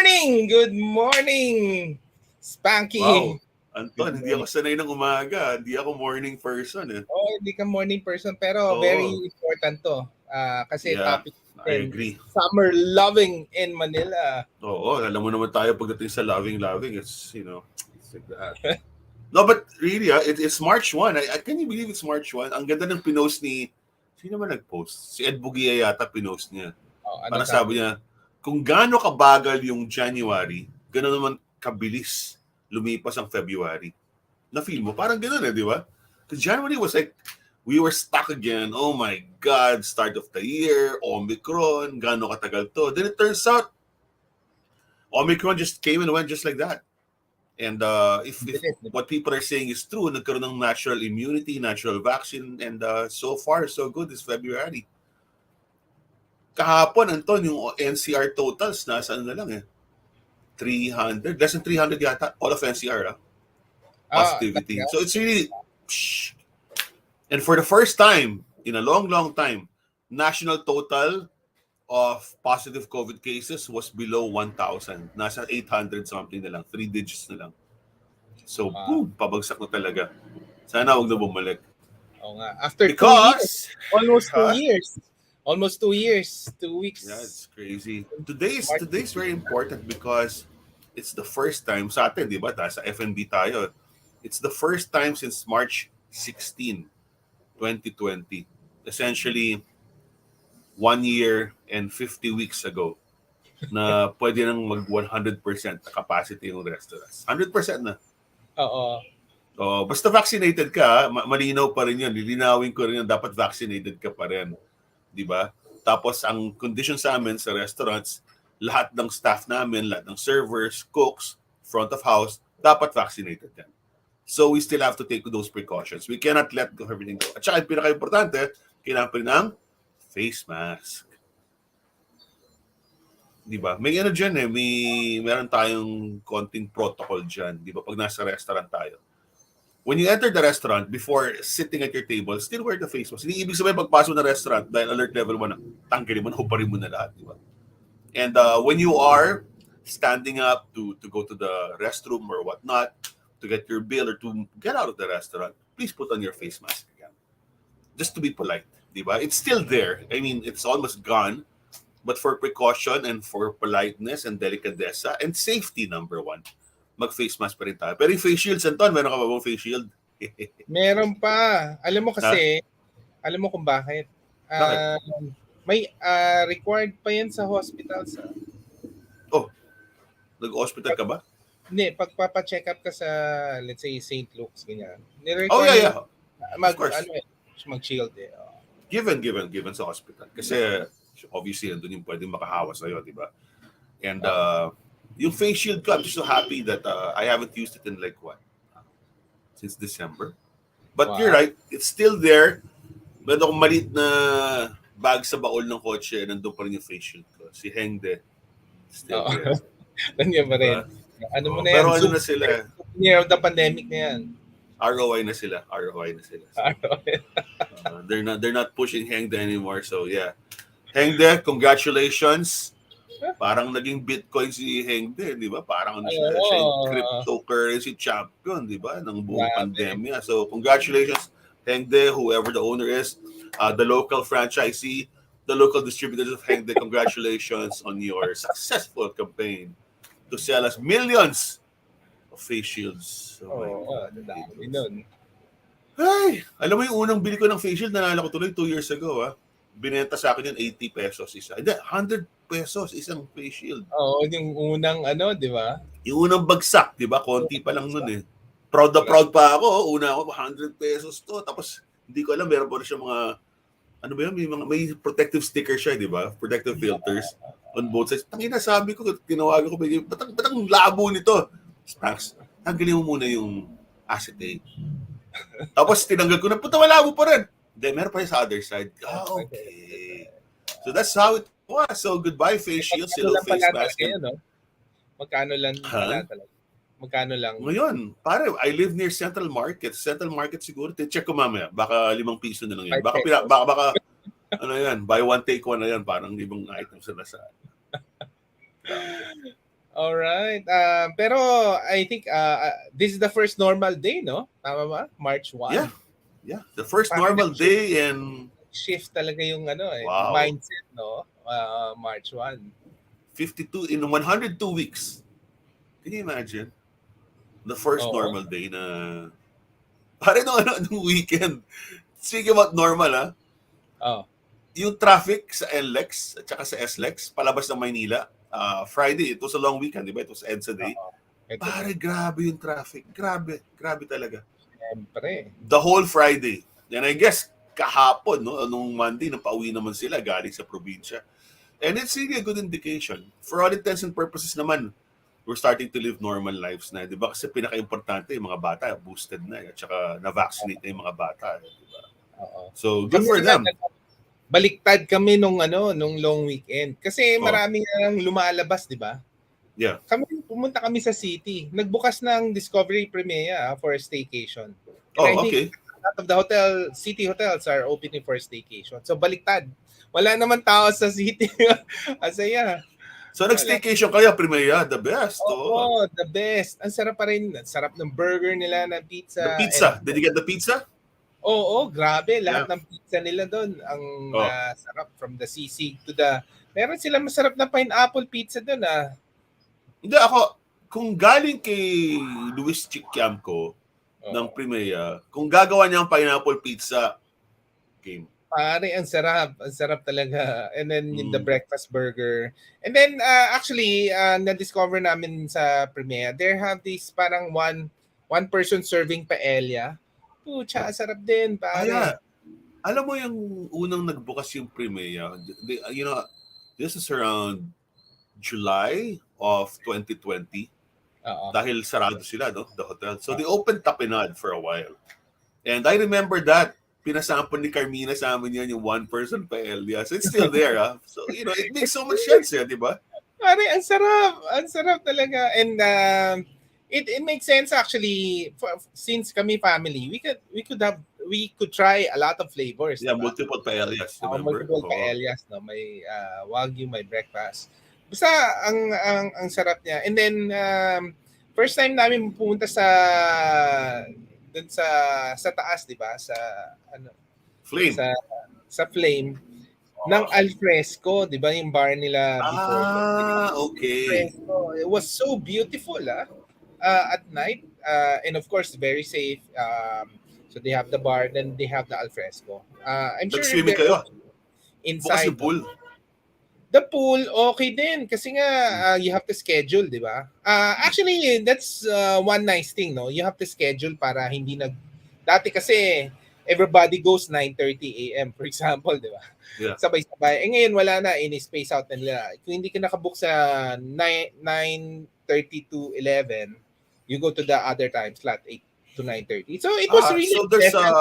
Good morning, Spanky. Wow. Anton, hindi ako sanay ng umaga. Hindi ako morning person eh. Hindi ka morning person pero very Oo. important to. Kasi Yeah, topic I natin agree. is summer loving in Manila. Oo, alam mo naman tayo pagdating sa loving, it's like that. No, but really, it's March 1. Can you believe it's March 1? Ang ganda ng pinost ni, sino man nag-post? Si Ed Bugia yata pinost niya. Ano Parang sabi niya, kung gaano kabagal yung January, gano'n naman kabilis lumipas ang February. Na-feel mo? Parang gano'n di ba? Because January was like, we were stuck again. Oh my God, start of the year, Omicron, gaano katagal to. Then it turns out, Omicron just came and went just like that. And if what people are saying is true, nagkaroon ng natural immunity, natural vaccine, and so far, so good this February. Kahapon, Anton, yung NCR totals, nasa na lang 300, less than 300 yata, all of NCR, positivity. So it's really, and for the first time, in a long, long time, national total of positive COVID cases was below 1,000. Nasa 800 something na lang, 3 digits na lang. So, boom, pabagsak na talaga. Sana huwag na bumalik. Oo nga. After 2 years, almost 2 years. Almost 2 years, 2 weeks. Yeah, it's crazy. Today's very important because it's the first time sa atin, di ba? Sa FNB tayo. It's the first time since March 16, 2020. Essentially, 1 year and 50 weeks ago na pwede nang mag 100% na capacity yung restaurants. 100% na. Oo. Basta vaccinated ka, malinaw pa rin yun. Lilinawin ko rin yun, dapat vaccinated ka pa rin. Di ba? Tapos ang condition sa amin sa restaurants, lahat ng staff namin, lahat ng servers, cooks, front of house, dapat vaccinated yan. So we still have to take those precautions. We cannot let everything go. At saka yung pinaka-importante, kailangan pa rin ng face mask. Di ba? May ano dyan meron tayong konting protocol dyan. Di ba? Pag nasa restaurant tayo. When you enter the restaurant, before sitting at your table, still wear the face mask. Hindi ibig sabihin pagpasok ng restaurant, dahil alert level 1 na, tanggalin mo na, huparin mo na lahat. Di ba? And when you are standing up to go to the restroom or whatnot, to get your bill or to get out of the restaurant, please put on your face mask again. Just to be polite. Diba? It's still there. I mean, it's almost gone. But for precaution and for politeness and delicadeza and safety, number 1, mag-face mask pa rin tayo. Pero yung face shields, Anton, meron ka ba bang face shield? Meron pa. Alam mo kasi, alam mo kung bakit? May required pa yan sa hospitals. Nag-hospital ka ba? Hindi, pagpapacheck up ka sa, let's say, St. Luke's, ganyan. Yeah. Of course. Mag-shield Given sa hospital. Kasi, obviously, andun yung pwedeng makahawa sa'yo, di ba? And yung face shield ko, I'm just so happy that I haven't used it in since December. But You're right, it's still there. Meron akong maliit na bag sa baul ng kotse, nandun pa rin yung face shield ko. Si Hengde, still there. Nandiyan pa rin. Ano mo na yan? Pero ano na sila? Year of the pandemic na yan. ROI na sila. They're not pushing Hengde anymore. So yeah. Hengde, congratulations. Parang naging Bitcoin si Hengde, di ba? Parang siya yung cryptocurrency champion, di ba? Ng buong pandemya. So congratulations, Hengde, whoever the owner is, the local franchisee, the local distributors of Hengde, congratulations on your successful campaign to sell us millions of face shields. Dami nun. Ay, alam mo yung unang bili ko ng face shield, nanalo ko tuloy 2 years ago. Binenta sa akin yun 80 pesos isa. Hindi, 100 pesos isang face shield. Yung unang di ba? Yung unang bagsak, di ba? Konti pa lang nun eh. Proud pa ako. Una ako, 100 pesos to. Tapos, hindi ko alam, meron pa rin siya mga, ano ba yun? May protective sticker siya, di ba? Protective filters on both sides. Tangina, sabi ko, tinawagan ko, ba't ang labo nito? Stacks, tanggalin mo muna yung acetate. Tapos, tinanggal ko na, puta, malabo pa rin. Then, meron pa rin sa other side. Okay. So, that's how it was. So, goodbye, face shield, silo face mask. Magkano lang pala talaga? Magkano lang? Ngayon, pare, I live near Central Market. Central Market siguro. Check ko mamaya. Baka 5 piso na lang yan. Baka ano yan, buy one, take one na yan. Parang ibang items na nasa. Alright. Pero I think this is the first normal day, no? Tama ba? March Yeah, 1. yeah. The first Parang normal nag-shift, day and shift talaga yung wow, mindset, no? March 1. 52 in 102 weeks. Can you imagine? The first Oo. normal day na pare nung weekend. Speaking about normal, Oh. yung traffic sa NLEX at saka sa SLEX, palabas ng Maynila, Friday, it was a long weekend, di ba? It was EDSA Day. Oo. Ito Pare, din. grabe yung traffic. Grabe, grabe talaga. Siyempre. The whole Friday. And I guess, kahapon, no, nung Monday, nang pauwi naman sila galing sa probinsya. And it's really a good indication. For all intents and purposes naman, we're starting to live normal lives na, di ba? Kasi pinaka-importante, yung mga bata, boosted na, at saka na-vaccinate na yung mga bata. Di ba? Oo. So, good Kami for naman, them. baliktad kami nung long weekend. Kasi Oh, maraming lumalabas, di ba? yeah. Pumunta kami sa city. Nagbukas ng Discovery Premiere for a staycation. And I Oh, think okay. a lot of the city hotels are opening for staycation. So baliktad. Wala naman tao sa city. Asaya. So, Wala. nag-staycation kayo, Primera, the best. Oh. Oo, the best. Ang sarap pa rin. Ang sarap ng burger nila, ng The pizza. And pizza. Did you get the pizza? oo, grabe. Lahat Yeah. ng pizza nila doon. Ang Oh. sarap from the sisig to the... Meron sila masarap na pineapple pizza doon Hindi ako, kung galing kay Luis Chiquiamco ng Oo. Primera, kung gagawa niya ang pineapple pizza, game. Pare, ang sarap. Ang sarap talaga. And then the Mm. breakfast burger. And then actually, na-discover namin sa Premiere, there have this parang one person serving paella. Pucha, sarap din, Yeah. pare. Alam mo yung unang nagbukas yung Primera, you know, this is around July of 2020 Oo. dahil sarado sila, no, the hotel. So they opened Tapinad for a while. And I remember that pinasample ni Carmina sa amin yan yung one person paella. So it's still there, So, you know, it makes so much sense, di ba? Pare, ang sarap. Ang sarap talaga. And it makes sense actually since kami family, we could try a lot of flavors, Yeah, diba? multiple paellas, remember? Multiple Oo. paellas, no? May wagyu, may breakfast. Basta ang sarap niya. And then first time namin pumunta dun sa taas, 'di ba? Sa ano Flame. sa Flame ng Alfresco, 'di ba? Yung bar nila before. Okay. Fresco. It was so beautiful at night. And of course very safe. So they have the bar, then they have the Alfresco. I'm sure if Nag-swimming they're kayo. Bukas inside yung pool. the pool, okay din kasi nga you have to schedule, di ba? Actually, that's one nice thing, no? You have to schedule para hindi dati kasi everybody goes 9:30 a.m. for example, di ba? Yeah. Sabay-sabay. Ngayon wala na, ini-space out na nila. Kung hindi ka nakabook sa 9:30 to 11, you go to the other time slot, 8 to 9:30. So it was really So pleasant.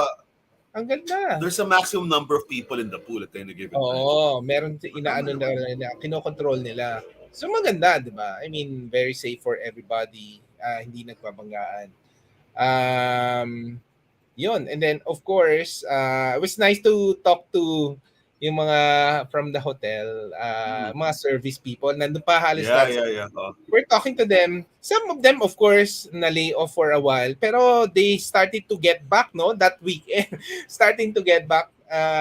Ang ganda. there's a maximum number of people in the pool at any given time. Oo, meron inaano na kinokontrol nila. So maganda, 'di ba? I mean, very safe for everybody. Hindi nagpapanggaan. Yun. And then of course, it was nice to talk to yung mga from the hotel, mga service people. Nandun pa halos lahat. Yeah. We're talking to them. Some of them, of course, na-lay off for a while. Pero they started to get back, no? That weekend. Starting to get back.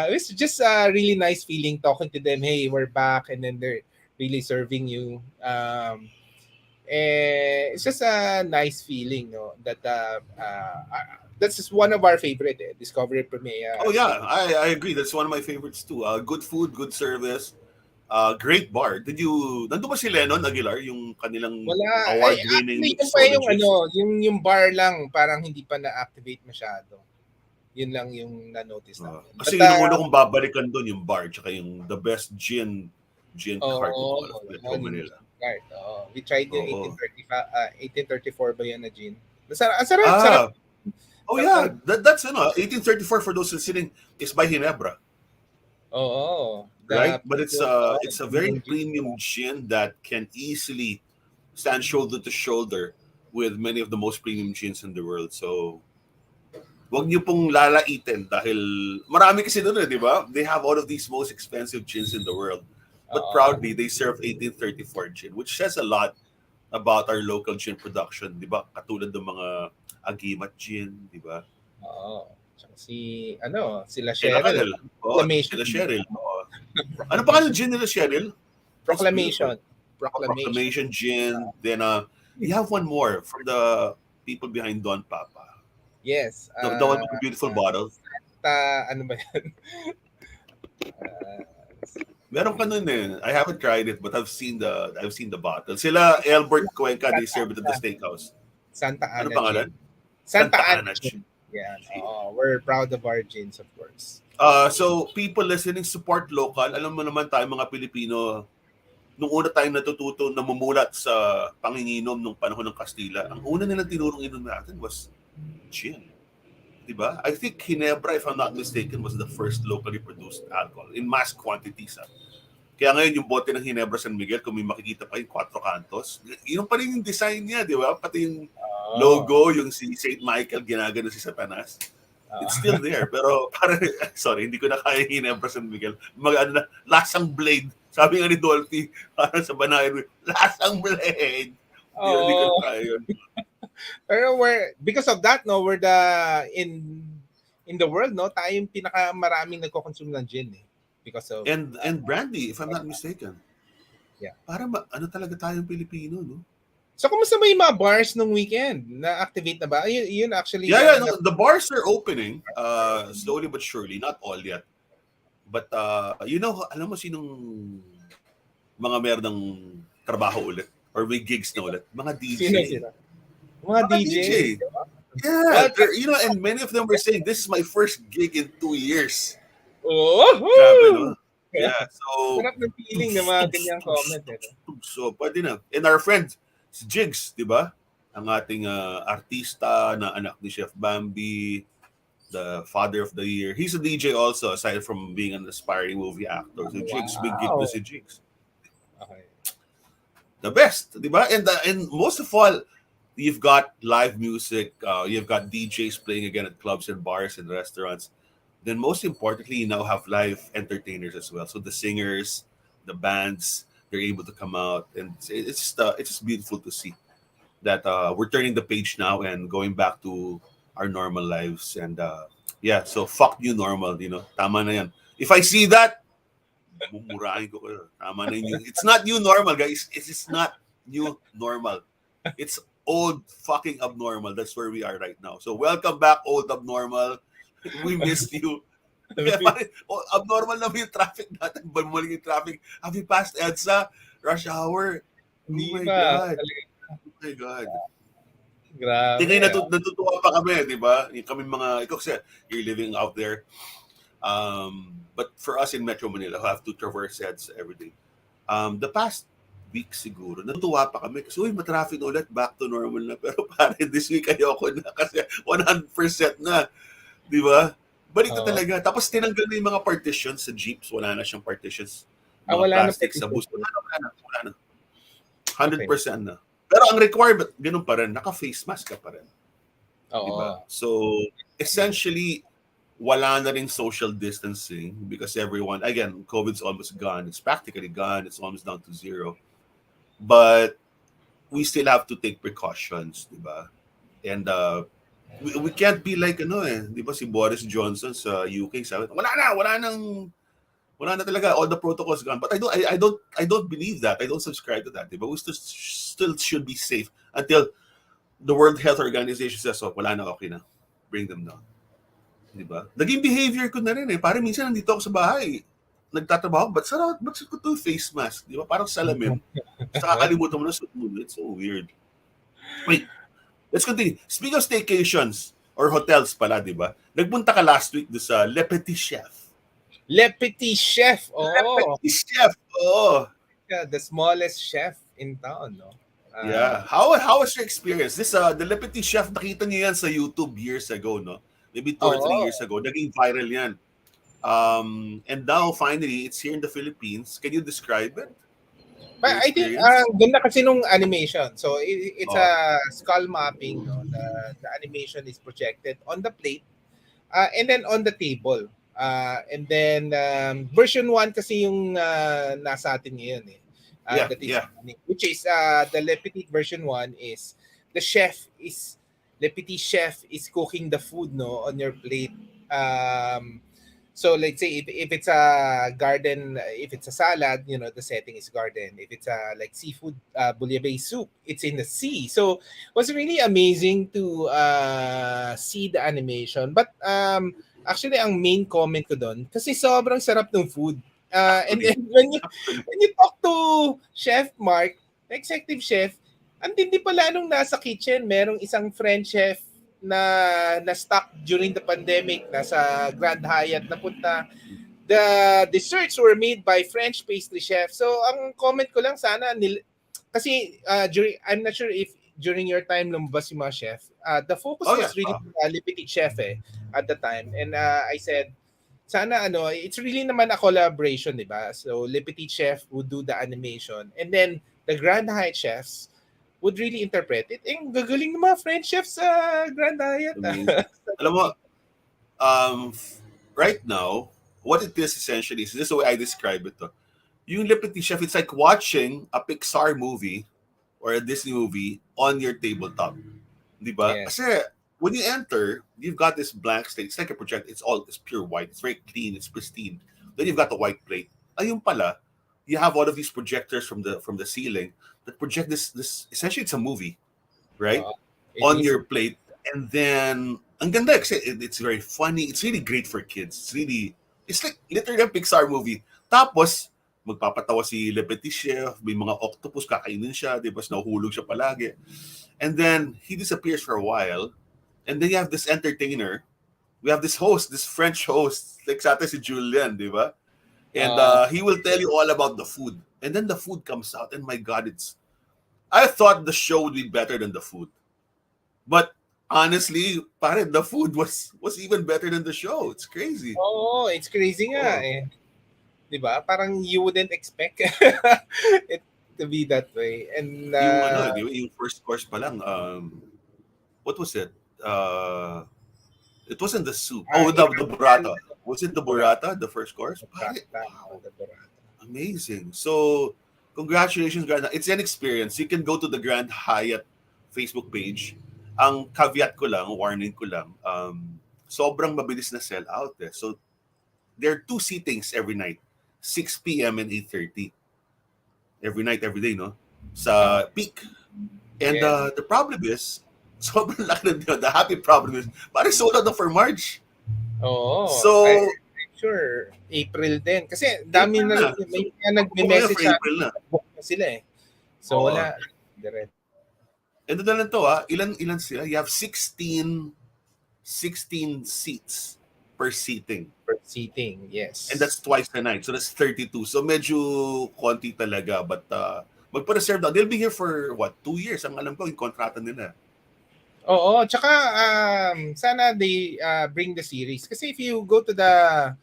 It was just a really nice feeling talking to them. Hey, we're back. And then they're really serving you. It's just a nice feeling, no? That's just one of our favorite, Discovery Premiere. Oh yeah, I agree. That's one of my favorites too. Good food, good service, great bar. Nandun ba si Lennon Aguilar, yung kanilang Wala. award-winning Actually, yung pa yung mixologist? yung bar lang, parang hindi pa na-activate masyado. Yun lang yung na-notice namin. Kasi yun muna kung babalikan doon yung bar, tsaka yung the best gin cart in all of Metro Manila. We tried yung 1834 ba yan na gin? Sarap. Oh yeah, that's 1834 for those listening is by Ginebra. Oo. Right? But it's a very premium gin that can easily stand shoulder to shoulder with many of the most premium gins in the world. So wag niyo pong lalaitin dahil marami kasi doon, di ba? They have all of these most expensive gins in the world. But proudly, they serve 1834 gin, which says a lot about our local gin production, di ba? Katulad ng mga Agimat Gin, di ba? Oo. Tsaka sila Kay Cheryl. Raquel. Oo, Proclamation. sila Cheryl. Oo. Ano pa ng gin nila, Cheryl? That's beautiful. Proclamation. Proclamation. Proclamation Gin. Then, you have one more from the people behind Don Papa. Yes. The one with the beautiful bottle. Ano ba yan? Meron ka nun eh. I haven't tried it, but I've seen the bottle. Sila Albert Cuenca, they serve it at the steakhouse. Santa Ano Ana pangalan? Gin. Santa Ana Ana Gin. Gin. Yeah. We're proud of our gins, of course. So people listening, support local. Alam mo naman tayo mga Pilipino, nung una tayong natututo na mumulat sa panginginom nung panahon ng Kastila, ang una nilang tinurong inom natin was gin. Diba? I think Ginebra, if I'm not mistaken, was the first locally produced alcohol in mass quantities. Kaya ngayon yung bote ng Ginebra San Miguel, kung may makikita pa yung 4 cantos, yun pa rin yung design niya, di ba? Pati yung logo, yung si St. Michael, ginagano si Satanas. It's still there, pero parang, sorry, hindi ko na kaya Ginebra San Miguel. Lasang blade. Sabi nga ni Dolphy, parang sa banayan, lasang blade. Hindi ko na kaya yun. Pero because of that, we're in the world, tayo yung pinakamaraming nagko-consume ng gin eh. Because of and brandy, if I'm not mistaken. Yeah. Para ano talaga tayong Pilipino, no? So, kumusta ba yung mga bars nung weekend? Na-activate na ba? Yun actually. Yeah, no, the bars are opening slowly but surely. Not all yet. But, alam mo sinong mga meron ng trabaho ulit? Or may gigs na ulit? Mga DJ. Sino? Mga DJ. Yeah, and many of them were saying, this is my first gig in 2 years. Oh! Grabe, no? Yeah, so... Sarap ng feeling ng mga ganyang comment. So, pwede na. And our friend, si Jigs, di ba? Ang ating artista na anak ni Chef Bambi, the father of the year. He's a DJ also, aside from being an aspiring movie actor. So, Jigs, big gig na si Jigs. Okay. The best, di ba? And most of all, you've got live music, you've got DJs playing again at clubs and bars and restaurants. Then most importantly, you now have live entertainers as well. So the singers, the bands, they're able to come out, and it's just beautiful to see that we're turning the page now and going back to our normal lives. And so fuck new normal, tama na yan. If I see that, mumurahin ko kayo. Tama na yun. It's not new normal, guys. It's not new normal. It's old fucking abnormal. That's where we are right now. So welcome back, old abnormal. We missed you. Abnormal na yung traffic natin. Bumalik yung traffic. Have you passed EDSA? Rush hour? Oh my God. Oh my God. Grabe. Tingay natutuwa pa kami, di ba? Kami mga, ikaw kasi, you're living out there. But for us in Metro Manila, who have to traverse EDSA every day, the past week siguro, natutuwa pa kami kasi, matraffic ulit, back to normal na. Pero pare, this week ayoko na kasi 100% na. Di ba? Balik na talaga. Tapos tinanggal na yung mga partitions sa jeeps. Wala na siyang partitions. Mga wala plastic na sa bus. Wala na. 100% na. Pero ang requirement, ganun pa rin. Naka-face mask ka pa rin. Diba? So, essentially, wala na rin social distancing because everyone, again, COVID's almost gone. It's practically gone. It's almost down to zero. But we still have to take precautions, diba? And we can't be like di ba si Boris Johnson sa UK sabi, wala na talaga, all the protocols gone. But I don't believe that. I don't subscribe to that. Di ba? We still should be safe until the World Health Organization says, wala na, okay na. Bring them down. Di ba? Naging behavior ko na rin eh. Parang minsan nandito ako sa bahay, nagtatrabaho, ba't ko to face mask? Di ba? Parang salamin. Sa kakalimutan mo na suot mo. It's so weird. Wait. Let's continue. Speaking of staycations or hotels pala, di ba? Nagpunta ka last week do sa Le Petit Chef. Le Petit Chef. Oh. Le Petit Chef. Oh. Yeah, the smallest chef in town, no? Yeah. How was your experience? This the Le Petit Chef, nakita niyo yan sa YouTube years ago, no? Maybe 2 or 3 years ago. Naging viral yan. And now, finally, it's here in the Philippines. Can you describe it? But I think ganda kasi nung animation. So it's a skull mapping, no? The animation is projected on the plate and then on the table. And then version 1 kasi yung nasa atin ngayon eh. Yeah, that is yeah. happening, which is the Le Petit version 1 is the Le Petit chef is cooking the food no on your plate. So let's say if it's a garden, if it's a salad, the setting is garden. If it's a like seafood bouillabaisse soup, it's in the sea. So it was really amazing to see the animation. But actually ang main comment ko doon kasi sobrang sarap ng food. And Actually, then when you talk to Chef Mark, executive chef, ang tindi pala nung nasa kitchen, merong isang French chef na na-stuck during the pandemic, nasa Grand Hyatt napunta. The desserts were made by French pastry chef. So ang comment ko lang sana kasi I'm not sure if during your time lumabas yung mga chef, the focus oh yeah. was really Le Petit Chef at the time. And I said, sana it's really naman a collaboration, di ba? So Le Petit Chef would do the animation and then the Grand Hyatt chefs would really interpret it. Eh, gagaling ng mga French chefs sa Grand Hyatt. Amazing. Alam mo, right now, what it is essentially is this is the way I describe it. Yung Le Petit Chef, it's like watching a Pixar movie or a Disney movie on your tabletop. Di ba? Yes. Kasi when you enter, you've got this blank slate. It's like a project. It's pure white. It's very clean. It's pristine. Then you've got the white plate. Ayun pala, you have all of these projectors from the ceiling that project this essentially it's a movie, right? It On is. your plate. And then ang ganda kasi it's very funny. It's really great for kids. It's like literally a Pixar movie. Tapos magpapatawa si Le Petit Chef, may mga octopus kakainin siya, di ba? Nahuhulog siya palagi. And then he disappears for a while. And then you have this entertainer. We have this host, this French host, like sa atin si Julian, di ba? And he will tell you all about the food. And then the food comes out, and my God, I thought the show would be better than the food. But honestly, pare, the food was even better than the show. It's crazy. Oo, it's crazy nga Oh. 'Di ba? Parang you wouldn't expect it to be that way. And Yung di ba, yung first course pa lang, what was it? It wasn't the soup. Oh, the burrata. Was it the burrata, the first course? Pare, wow. the burrata. Amazing. So, congratulations, Grand. It's an experience. You can go to the Grand Hyatt Facebook page. Ang caveat ko lang, warning ko lang, sobrang mabilis na sell out. So, there are 2 seatings every night. 6 p.m. and 8:30. Every night, every day, no? Sa peak. And Yes. the problem is, sobrang laki na the happy problem is, parang sold out na for March. Oo. So, I'm sure April din. Kasi dami April na na. may So, nagme-message for sa April na. book na sila So Oo. wala. Direct. And then lang to ilan sila? You have 16 seats per seating. Per seating, yes. And that's twice a night. So that's 32. So medyo konti talaga. But magpa-reserve daw. They'll be here for 2 years. Ang alam ko, yung kontrata nila. Oo, tsaka sana they bring the series. Kasi if you go to the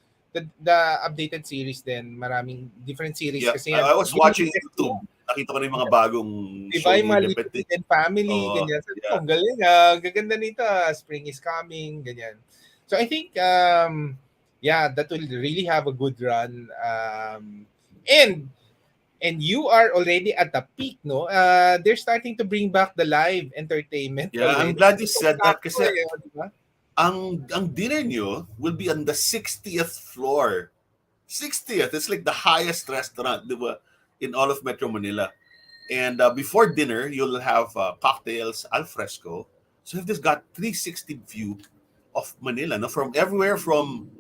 updated series then maraming different series Yeah, kasi I was watching YouTube. Nakita ko na yung mga bagong Diba show yung ni mga Le Little Petit. and Family, Oo, ganyan. Sabi ko, yeah. ang galing gaganda nito Spring is coming, ganyan. So I think, that will really have a good run. And you are already at the peak, no? They're starting to bring back the live entertainment Yeah, I'm already. glad you said that kasi Diba? ang dinner nyo will be on the 60th floor. 60th. It's like the highest restaurant, di ba, in all of Metro Manila. And before dinner, you'll have cocktails al fresco. So you've just got 360 view of Manila, no? From everywhere, from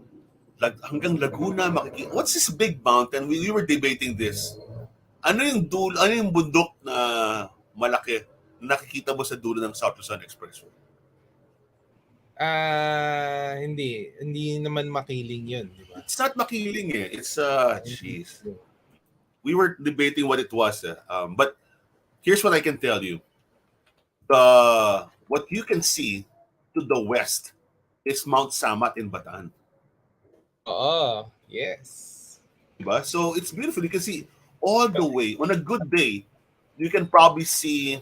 hanggang Laguna. What's this big mountain? We were debating this. Ano yung bundok na malaki na nakikita mo sa dulo ng South Luzon Expressway? Hindi naman makiling yun, di ba? It's not makiling eh. It's, jeez. We were debating what it was. But here's what I can tell you. What you can see to the west is Mount Samat in Bataan. Oo, yes. Diba? So it's beautiful. You can see all the way. On a good day, you can probably see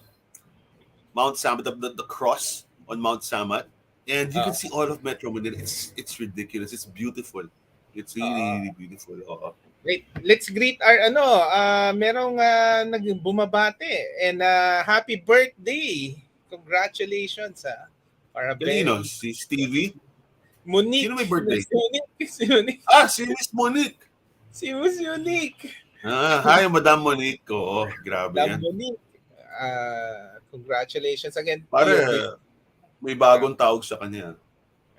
Mount Samat, the cross on Mount Samat. And you can see all of Metro Manila. It's ridiculous. It's beautiful. It's really, really beautiful. Wait, let's greet our merong bumabate and happy birthday. Congratulations for a Kanino? very Si Stevie? Sino may Monique. birthday? Si Monique. Si Monique. Si Miss Monique. Si Miss Monique. Hi, Madam Monique. Oo, grabe Madam yan. Monique. Congratulations again to Pare, your birthday. may bagong tawag sa kanya.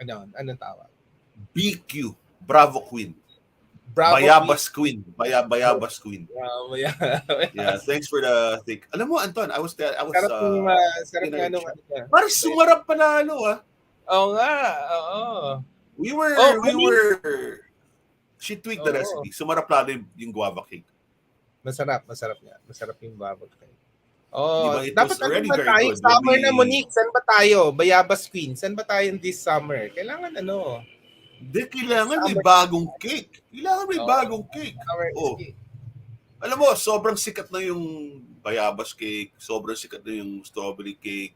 Anong tawag? BQ, Bravo Queen. Bravo Queen. Bayabas Queen. Bayabas Queen. Yeah. Yeah, thanks for the thing. Alam mo, Anton, I was Sarap in nga our nung chat. ano niya. Parang sumarap panalo, ah. Oo nga, oo. We Oh, were, we Monique. were, she tweaked the Oo. recipe. Sumarap lalo yung guava cake. Masarap nga. Masarap yung bubble tea. Di Oh, ba? It dapat was ano already ba very tayo? good when Summer na, we... Monique. Saan ba tayo? Bayabas Queen. Saan ba tayo this summer? Kailangan ano? Di, kailangan may Summer. bagong cake. Kailangan may Oh, bagong cake. summer is Oh, key. alam mo, sobrang sikat na yung bayabas cake. Sobrang sikat na yung strawberry cake.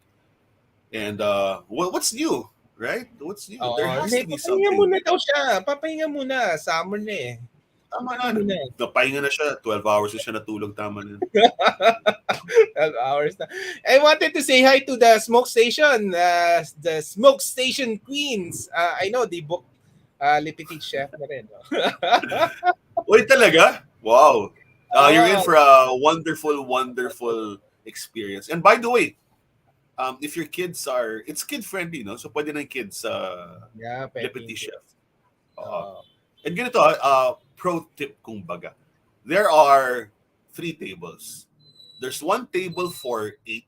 And what's new? Right? What's new? There Oo. has Hindi, to be papahinga something. muna daw siya. Papahinga muna. Summer na eh. Tama Papahinga na. muna. Napahinga na siya. 12 hours na siya natulog. Tama na. 12 hours na. I wanted to say hi to the smoke station. The smoke station queens. I know, they booked Lipitit Chef na rin. No? Wait, talaga? Wow. You're in Oh, for a wonderful, wonderful experience. And by the way, if your kids are, it's kid friendly, no? So pwede ng kids yeah, Le pwede Petit yung Chef. kids. Oo. And ganito, pro tip kumbaga. There are 3 tables. There's 1 table for 8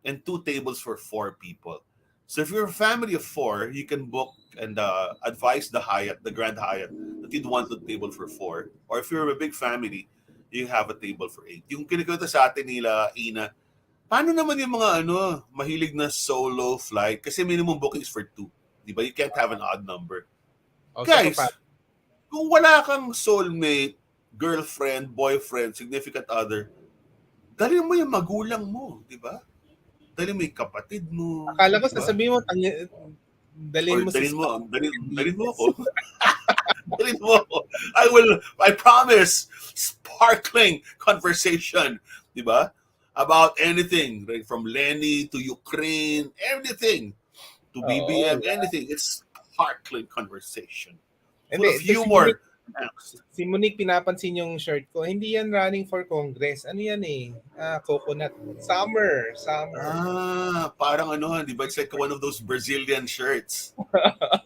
and 2 tables for 4 people. So if you're a family of 4, you can book and advise the Hyatt, the Grand Hyatt, that you'd want a table for 4. Or if you're a big family, you have a table for 8. Yung kinikwento sa atin nila, Ina, paano naman yung mga mahilig na solo flight? Kasi minimum booking is for 2. Di ba? You can't have an odd number. Also, Guys, kung wala kang soulmate, girlfriend, boyfriend, significant other, dali mo yung magulang mo, di ba? Dali mo yung kapatid mo, akala ko di ba? sasabihin mo, dalhin Or mo si dalin mo ako. Dalin mo ako. I promise, sparkling conversation, di ba? About anything, right? From Lenny to Ukraine, everything. To Oo. BBM, anything. It's sparkling conversation. Full Hindi, of ito humor. si Monique pinapansin yung shirt ko. Hindi yan running for Congress. Ano yan eh? Coconut. Summer. Parang di ba? It's like one of those Brazilian shirts. Oo,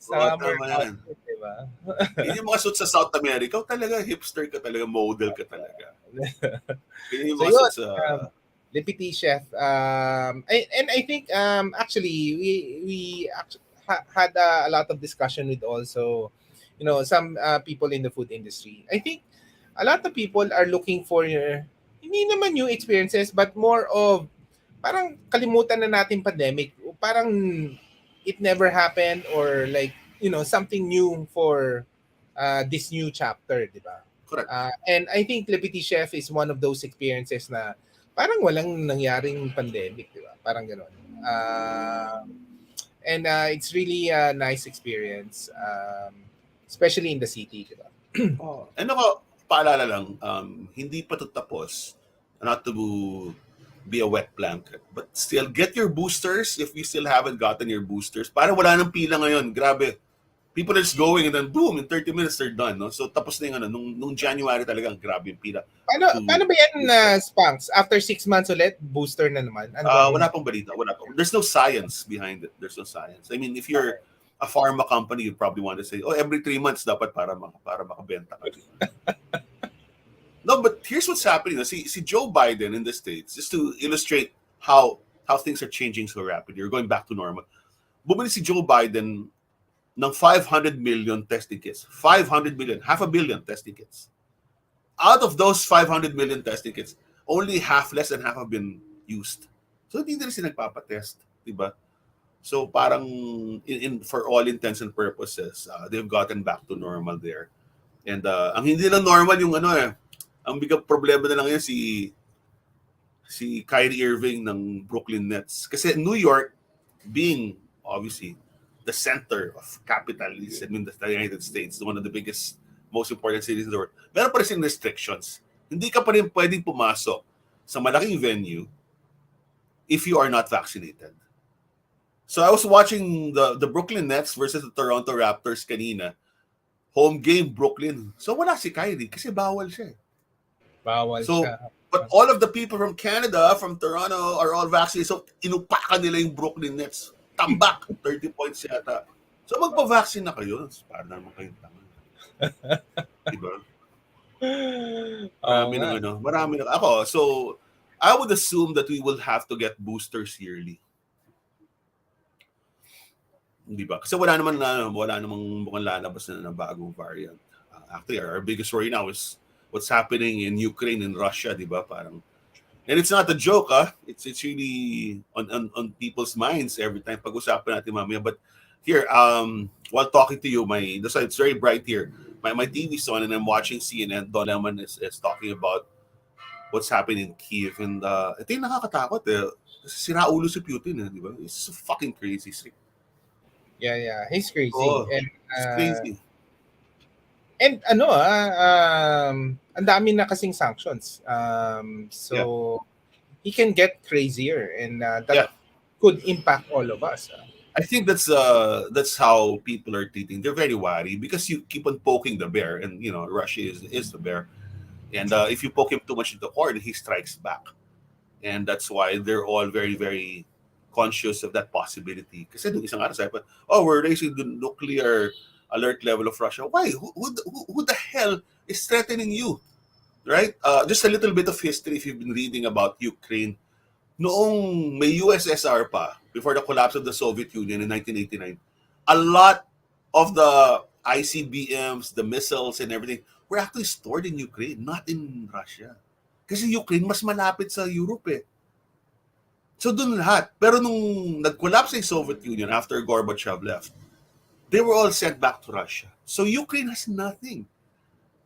Summer tama yan. outfit, di ba? Yun yung mga suit sa South America. Talaga, hipster ka talaga, model ka talaga. Yun yung So mga yun, suit sa... Le Petit Chef. I think actually we had a lot of discussion with also some people in the food industry. I think a lot of people are looking for hindi naman new experiences but more of parang kalimutan na natin pandemic. Parang it never happened or like something new for this new chapter, di ba? Correct. And I think Le Petit Chef is one of those experiences na parang walang nangyaring pandemic, di ba? Parang gano'n. And it's really a nice experience, especially in the city, di ba? And ako, paalala lang, hindi pa ito tapos. Not to be a wet blanket. But still, get your boosters if you still haven't gotten your boosters. Parang wala nang pila ngayon. Grabe. People are just going and then boom, in 30 minutes they're done. No? So tapos na yung nung January talagang grabe yung pila. Paano ba yan, Spanks? After 6 months ulit, booster na naman? Ano bang... Wala pang balita. Wala pang. There's no science behind it. There's no science. I mean, if you're a pharma company, you probably want to say, every 3 months dapat para makabenta ka. No, but here's what's happening. See Joe Biden in the States, just to illustrate how things are changing so rapidly. You're going back to normal. Bumili si Joe Biden ng 500 million testing kits. 500 million, half a billion testing kits. Out of those 500 million testing kits, only less than half have been used. So hindi na sila nagpapatest, di ba? So parang for all intents and purposes, they've gotten back to normal there. And ang hindi lang normal yung ang bigang problema na lang yan si Kyrie Irving ng Brooklyn Nets. Kasi New York, being obviously the center of capitalism in the United States, one of the biggest most important cities in the world, meron pa rin restrictions. Hindi ka pa rin pwedeng pumasok sa malaking venue if you are not vaccinated. So I was watching the Brooklyn Nets versus the Toronto Raptors kanina. Home game, Brooklyn. So wala si Kyrie kasi bawal siya. Bawal So, siya. but all of the people from Canada, from Toronto, are all vaccinated. So inupakan nila yung Brooklyn Nets. Tambak, 30 points yata. So magpa-vaccine na kayo. Para naman kayong tanga. Diba? Oo nga. Marami na. Ako, so I would assume that we will have to get boosters yearly. Di ba? Kasi wala namang mukhang lalabas na bagong variant. Actually, our biggest worry now is what's happening in Ukraine and Russia, di ba? Parang, and it's not a joke, It's really on people's minds every time pag-usapan natin mamaya. But here, while talking to you, it's very bright here. My TV's on and I'm watching CNN. Don Lemon is talking about what's happening in Kiev. And ito yung nakakatakot eh. Sira ulo si Putin, di ba? It's so fucking crazy. Yeah. He's crazy. Oh, And it's crazy. And ang dami na kasing sanctions. So he can get crazier and that could impact all of us. I think that's how people are treating. They're very wary because you keep on poking the bear, and Russia is the bear, and if you poke him too much in the corner, he strikes back, and that's why they're all very, very conscious of that possibility. Kasi nung isang araw sabi pa, we're raising the nuclear alert level of Russia. Why? Who the hell is threatening you? Right? Just a little bit of history if you've been reading about Ukraine. Noong may USSR pa, before the collapse of the Soviet Union in 1989, a lot of the ICBMs, the missiles and everything were actually stored in Ukraine, not in Russia. Kasi Ukraine mas malapit sa Europe eh. So dun lahat. Pero nung nag-collapse yung Soviet Union after Gorbachev left, they were all sent back to Russia. So Ukraine has nothing.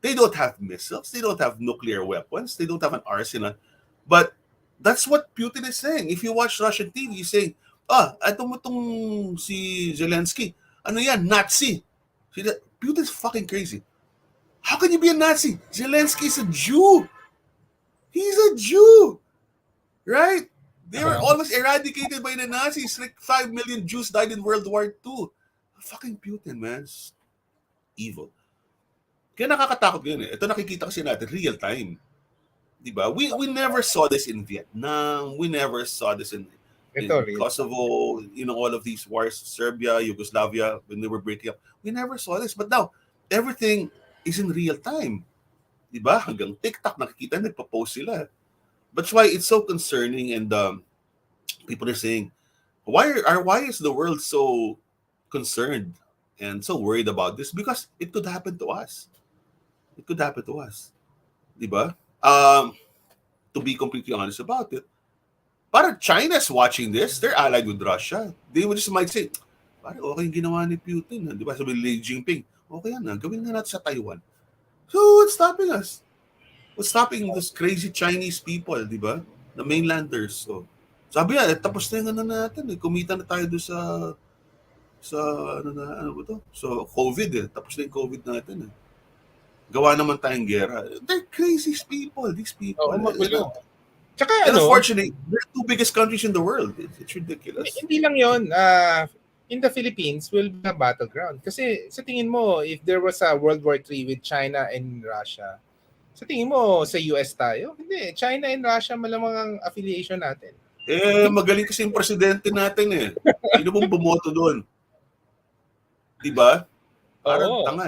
They don't have missiles. They don't have nuclear weapons. They don't have an arsenal. But that's what Putin is saying. If you watch Russian TV, he's saying, itong si Zelensky, ano yan, Nazi. Putin's fucking crazy. How can you be a Nazi? Zelensky is a Jew. He's a Jew. Right? They were almost eradicated by the Nazis. Like 5 million Jews died in World War II. Fucking Putin, man. It's evil. Kaya nakakatakot yun eh. Ito nakikita kasi natin, real time. Diba? We never saw this in Vietnam. We never saw this in Kosovo, all of these wars, Serbia, Yugoslavia, when they were breaking up. We never saw this. But now, everything is in real time. Diba? Hanggang TikTok, nakikita, nagpa-post sila. That's why it's so concerning, and people are saying, why is the world so concerned and so worried about this? Because it could happen to us. It could happen to us. Diba? To be completely honest about it, para China's watching this, they're allied with Russia. They would just might say, parang okay yung ginawa ni Putin. Diba? Sabi ni Xi Jinping, okay yan, gawin na natin sa Taiwan. So what's stopping us? What's stopping those crazy Chinese people, di ba? The mainlanders. So, sabi niya, tapos na yung natin. Kumita na tayo doon sa ano ba to? So, COVID Tapos na yung COVID natin Gawa naman tayong gera. They're crazy people, these people. Oo, magulo. Tsaka and unfortunately, they're the two biggest countries in the world. It's ridiculous. Hindi lang yun. In the Philippines will be a battleground. Kasi sa tingin mo, if there was a World War III with China and Russia, sa tingin mo, sa US tayo? Hindi. China and Russia malamang ang affiliation natin. Magaling kasi yung presidente natin Sino bang bumoto doon? Diba? Parang tanga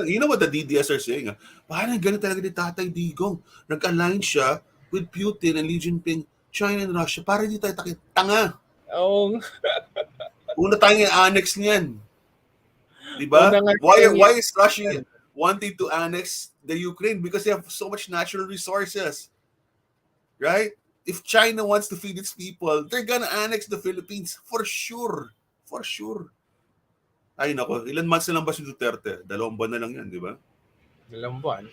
You know what the DDS are saying? Parang ganun talaga ni Tatay Digong. Nag-align siya with Putin and Xi Jinping, China and Russia, para hindi tayo takit. Tanga! Oo. Una tayong i-annex niyan. Diba? Why is Russia wanting to annex the Ukraine? Because they have so much natural resources. Right? If China wants to feed its people, they're gonna annex the Philippines for sure. For sure. Ay nako, ilan months na lang ba si Duterte? 2 buwan na lang yan, di ba? 2 buwan.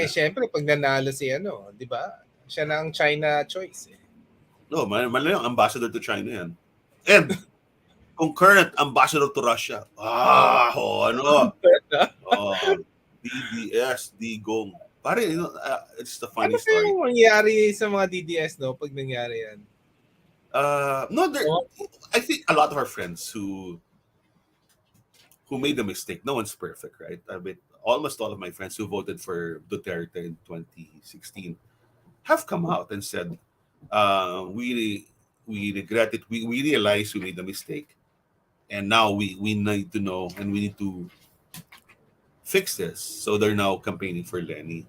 Syempre, pag nanalo si di ba? Siya na ang China choice. No, man lang ambassador to China yan. And concurrent ambassador to Russia. DDS, Digong. Pare, it's the Ano funny story. kayang mangyari sa mga DDS, no? Pag nangyari yan. No, Oh, I think a lot of our friends who made a mistake. No one's perfect, right? I mean, almost all of my friends who voted for Duterte in 2016 have come out and said, we regret it. We realize we made a mistake, and now we need to know and we need to fix this. So they're now campaigning for Lenny.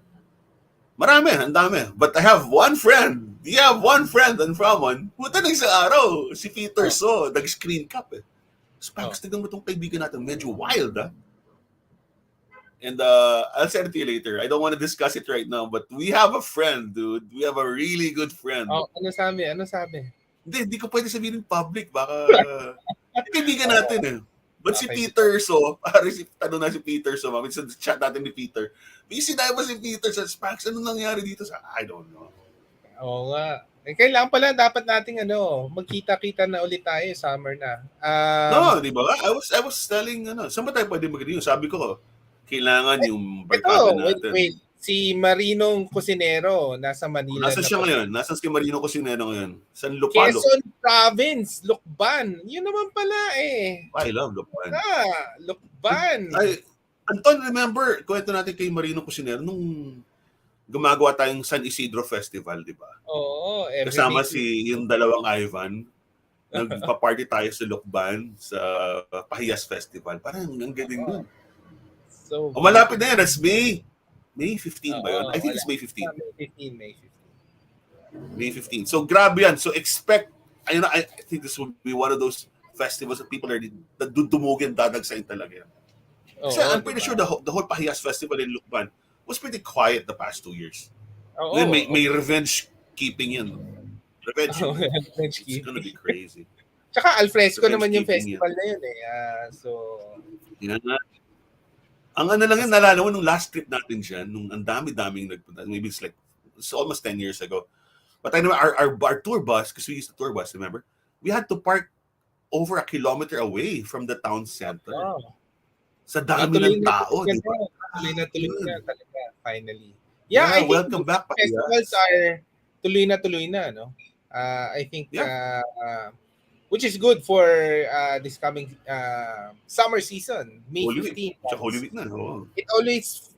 Marami, ang dami. But I have one friend. You have one friend and from one. Puta na isang araw. Si Peter So, nag-screen cap eh. Spanks, tignan mo itong kaibigan natin. Medyo wild, ah. And I'll send it to you later. I don't want to discuss it right now, but we have a friend, dude. We have a really good friend. ano sabi? Ano sabi? Hindi ko pwede sabihin in public. Baka kaibigan natin eh. But si Okay. Peter So, pare tanong na si Peter So, mami, sa chat natin ni Peter. Busy na ba si Peter sa Spanks? Ano nangyari dito sa I don't know. Oo nga. Kailangan pala dapat nating magkita-kita na ulit tayo, summer na. No, di ba? I was telling, saan ba tayo pwede mag-renew? Sabi ko, kailangan yung barkada natin. Wait. Si Marinong Cusinero, nasa Manila Nasaan na siya pala. ngayon? Nasaan si Marino Cusinero ngayon? San Lupalo? Quezon Province, Lukban. Yun naman pala eh. I love Lupalo. Lukban. Anton, remember, kwento natin kay Marino Cusinero nung gumagawa tayong San Isidro Festival, di ba? Oo. Kasama yung dalawang Ivan. Nagpa-party tayo sa Lukban sa Pahiyas Festival. Parang ang galing nun. So, malapit na yan. That's May 15 ba yun? I think it's May 15. May 15. So, grabe yan. So, expect, I think this will be one of those festivals that people are dumugin, dadagsain talaga yan. Kasi I'm pretty sure the whole Pahiyas Festival in Lukban was pretty quiet the past 2 years. Then may revenge keeping yan. Revenge keeping. It's gonna be crazy. Tsaka alfresco naman yung festival na yun eh. Yan na. Ang lang yun, nalala mo nung last trip natin dyan, nung ang dami-daming nagpunta, maybe it's almost 10 years ago. But I know our tour bus, because we used the tour bus, remember? We had to park over a kilometer away from the town center. Oh. Sa dami ng tao, di ba? Tuloy na talaga, finally. Yeah, I think welcome back. Festivals are tuloy na, no? I think, which is good for this coming summer season, May 15. Holy Week na. Oh. It always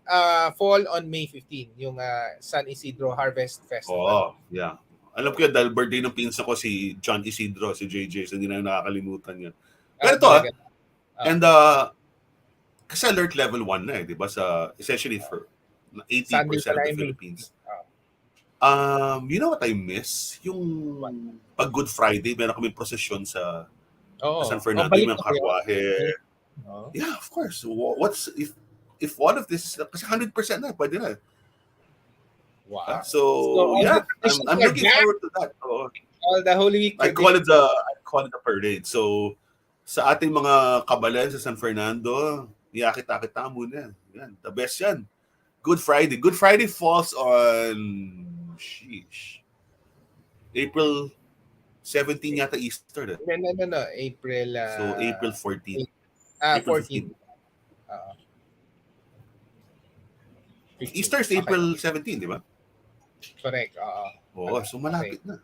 fall on May 15, yung San Isidro Harvest Festival. Oh, yeah. Alam ko yan, dahil birthday ng pinsa ko si John Isidro, si JJ, so hindi na nakakalimutan yan. Pero ito and kasi alert level 1 na di ba, sa essentially for 80% of the Philippines. You know what I miss? Yung pag Good Friday, meron kami prosesyon sa San Fernando, yung karwahe. Yeah, of course. What's if one of this, kasi 100% na, pwede na. Wow. So yeah, I'm looking forward to that. The Holy Week. I call it the parade. So sa ating mga kabalan sa San Fernando, kita muna. Yan, the best yan. Good Friday. Good Friday falls on April 17 yata Easter. No. April. So April 14. April 14. Easter is April 17, di ba? Correct. So malapit na.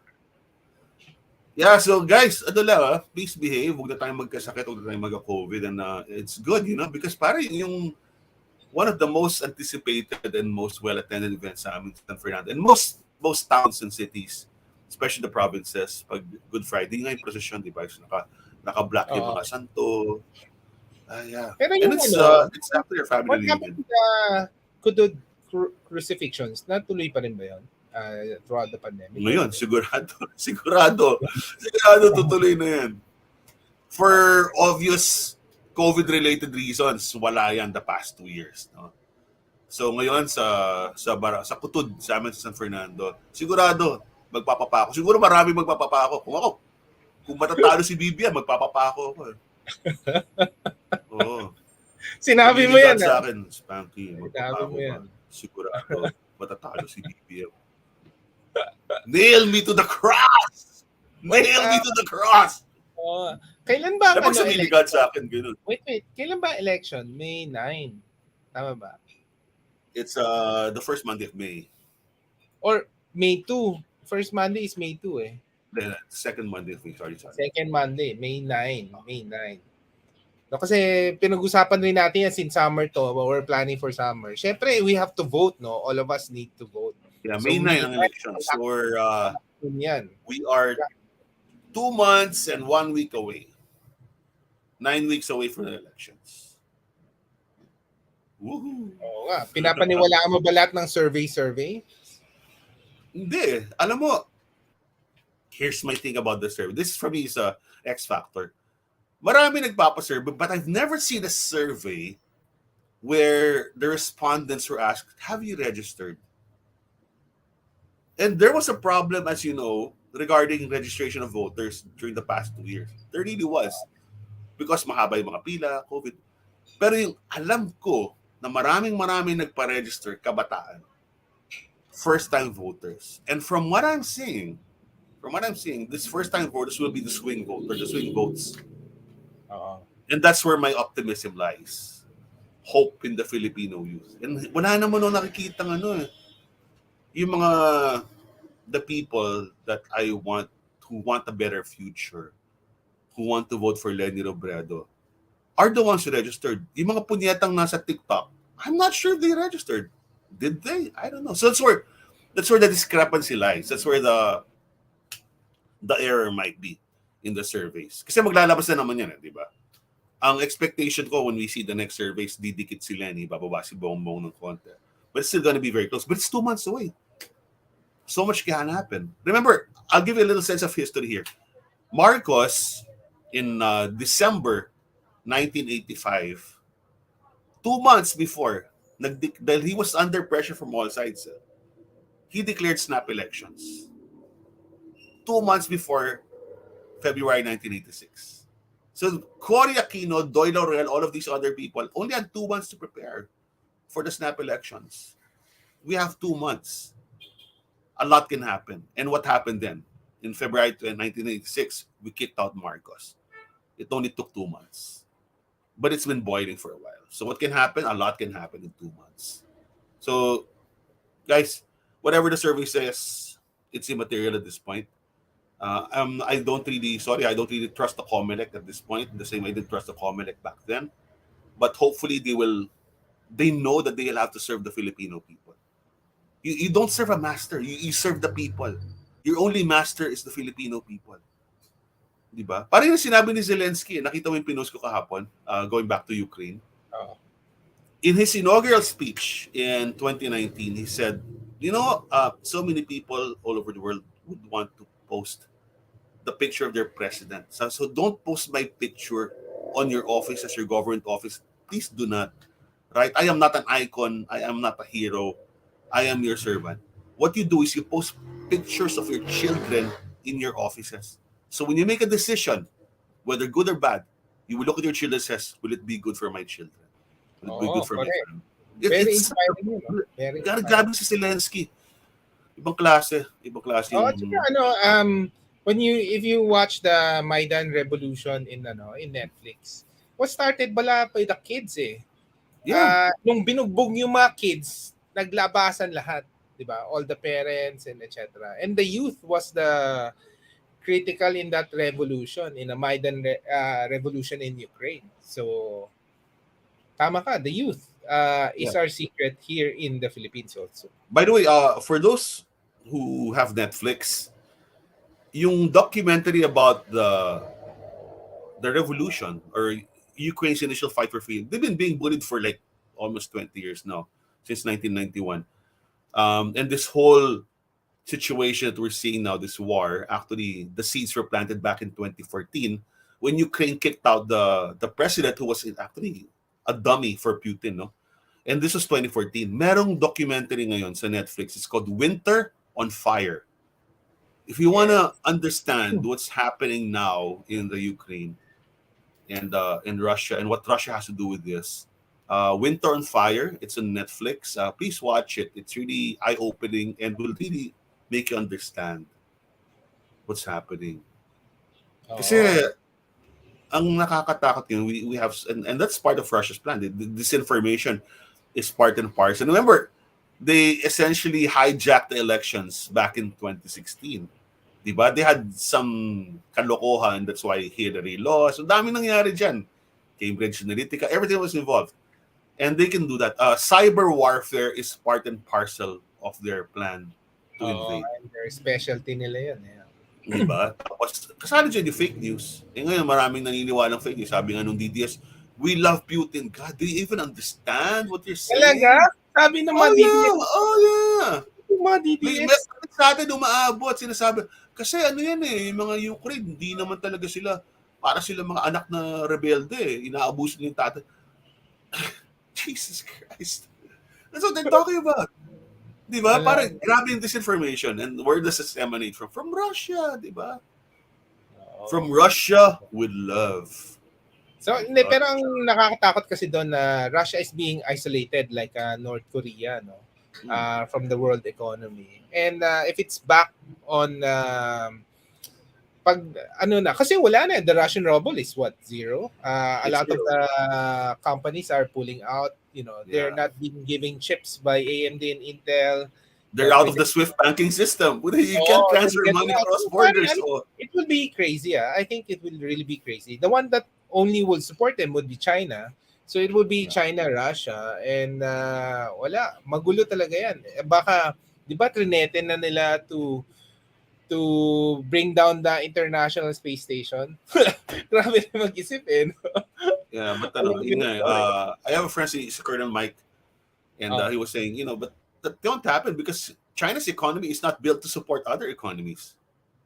Yeah, so guys, please behave. Huwag na tayong magkasakit, huwag na tayong magka-COVID. And it's good, because parang yung one of the most anticipated and most well-attended events sa amin sa San Fernando. And most towns and cities, especially the provinces, pag Good Friday, nga yung procession, di ba? So, naka-black yung mga santo. Yeah. Pero and it's after your family reunion. What happened Kudud crucifixions? Natuloy pa rin ba yun? Throughout the pandemic? Ngayon, sigurado tutuloy na yan. For obvious COVID-related reasons, wala yan the past 2 years. No? So ngayon, sa Kutud, sa amin sa San Fernando, sigurado, magpapapako. Siguro marami magpapapako. Kung matatalo si Bibian, magpapapako ako. Oo. Sinabi mo yan. Sa akin, Spanky, Sinabi mo yan. Sigurado, matatalo si Bibian. Nail me to the cross! Nail me to the cross! Kailan ba Dapat sumiligat sa akin, gano'n. Wait. Kailan ba election? May 9. Tama ba? It's the first Monday of May. Or May 2. First Monday is May 2 eh. The second Monday of May. Sorry. Second Monday, May 9. May 9. No, kasi pinag-usapan rin natin yan since summer to. We're planning for summer. Siyempre, we have to vote, no? All of us need to vote. Yeah, So, May 9 May ang 9, elections. So yan. we are 2 months and 1 week away. 9 weeks away from the elections. Woohoo! Oo nga. Pinapaniwalaan mo ba lahat ng survey? Hindi. Alam mo, here's my thing about the survey. This for me is a X factor. Marami nagpapasurvey, but I've never seen a survey where the respondents were asked, have you registered? And there was a problem, as you know, regarding registration of voters during the past 2 years. There really was. Because mahaba yung mga pila, COVID. Pero yung alam ko na maraming nagpa-register, kabataan. First-time voters. And from what I'm seeing, this first-time voters will be the swing votes. And that's where my optimism lies. Hope in the Filipino youth. And wala naman nung nakikita yung mga the people that I want, who want a better future, who want to vote for Lenny Robredo, are the ones who registered. Yung mga punyetang nasa TikTok, I'm not sure if they registered. Did they? I don't know. So that's where the discrepancy lies. That's where the error might be in the surveys. Kasi maglalabas na naman yan, di ba? Ang expectation ko when we see the next surveys, didikit si Lenny, bababa si Bongbong ng konti. But it's still gonna be very close. But it's 2 months away. So much can happen. Remember, I'll give you a little sense of history here. Marcos, in December 1985, 2 months before, dahil he was under pressure from all sides, he declared snap elections. 2 months before February 1986. So Cory Aquino, Doy Laurel, all of these other people only had 2 months to prepare for the snap elections. We have 2 months. A lot can happen. And what happened then? In February 1986, we kicked out Marcos. It only took 2 months. But it's been boiling for a while. So what can happen? A lot can happen in 2 months. So, guys, whatever the survey says, it's immaterial at this point. I don't really trust the Comelec at this point, the same way I didn't trust the Comelec back then. But hopefully they know that they'll have to serve the Filipino people. You don't serve a master, you serve the people. Your only master is the Filipino people. Diba? Parang yung sinabi ni Zelensky, nakita mo yung pinost ko kahapon, going back to Ukraine. In his inaugural speech in 2019, he said, so many people all over the world would want to post the picture of their president. So don't post my picture on your office as your government office. Please do not. Right? I am not an icon. I am not a hero. I am your servant. What you do is you post pictures of your children in your offices. So when you make a decision, whether good or bad, you will look at your children and says, will it be good for my children? Will it be good for my family? Very inspiring yun. No? Very inspiring. Grabe si Zelensky. Ibang klase. If you watch the Maidan Revolution in Netflix, what started bala by the kids eh. Yeah. Nung binugbog yung mga kids, naglabasan lahat, 'di ba? All the parents and etc. And the youth was the critical in that revolution, in the Maidan revolution in Ukraine. So tama ka, the youth is our secret here in the Philippines also. By the way, for those who have Netflix, yung documentary about the revolution or Ukraine's initial fight for freedom, they've been being bullied for like almost 20 years now, since 1991. And this whole situation that we're seeing now, this war, actually the seeds were planted back in 2014 when Ukraine kicked out the president who was actually a dummy for Putin, no? And this was 2014. Merong documentary ngayon sa Netflix. It's called Winter on Fire. If you want to understand what's happening now in the Ukraine and in Russia and what Russia has to do with this, Winter on Fire, it's on Netflix. Please watch it. It's really eye-opening and will really make you understand what's happening. Kasi ang nakakatakot yun, we have, and that's part of Russia's plan, the disinformation. is part and parcel. Remember, they essentially hijacked the elections back in 2016. Diba? They had some kalokohan. That's why Hillary lost. So, dami nangyari dyan. Cambridge Analytica, everything was involved. And they can do that. Cyber warfare is part and parcel of their plan to Oo, invade. and their specialty nila yun. Yeah. Di ba? Tapos, kasali dyan yung fake news. Eh ngayon, maraming naniniwala ng fake news. Sabi nga nung DDS, we love Putin. God, do you even understand what you're Talaga? saying? Sabi ng Oh mga yeah! DDS, Oh yeah! yung mga May DDS, sa atin umaabot, sinasabi. Kasi ano yan yung mga Ukraine, hindi naman talaga sila, para sila mga anak na rebelde Inaabuso nila yung tatay. Jesus Christ. That's what they're talking about. Di ba? wala. Parang grabe yung disinformation. And where does this emanate from? From Russia, di ba? Oo. From Russia with love. So, hindi, pero ang nakakatakot kasi doon na Russia is being isolated like North Korea, no? From the world economy. And if it's back on pag ano na kasi wala na the Russian ruble is what zero. A It's lot of true. the companies are pulling out. They're Yeah. not being giving chips by AMD and Intel. They're out of the SWIFT banking system. You can't Oh, they're transfer getting money out. across So, parang, borders. So, it will be crazy. I think it will really be crazy. The one that only will support them would be China. So it will be China, Russia, and wala. Magulo talaga yan. Baka, di ba, trinete na nila to bring down the International Space Station. Grabe na mag-isip eh. No? yeah, but Alam mo yun yung nga, story. I have a friend, si Colonel Mike, and Oh, he was saying, but that don't happen because China's economy is not built to support other economies,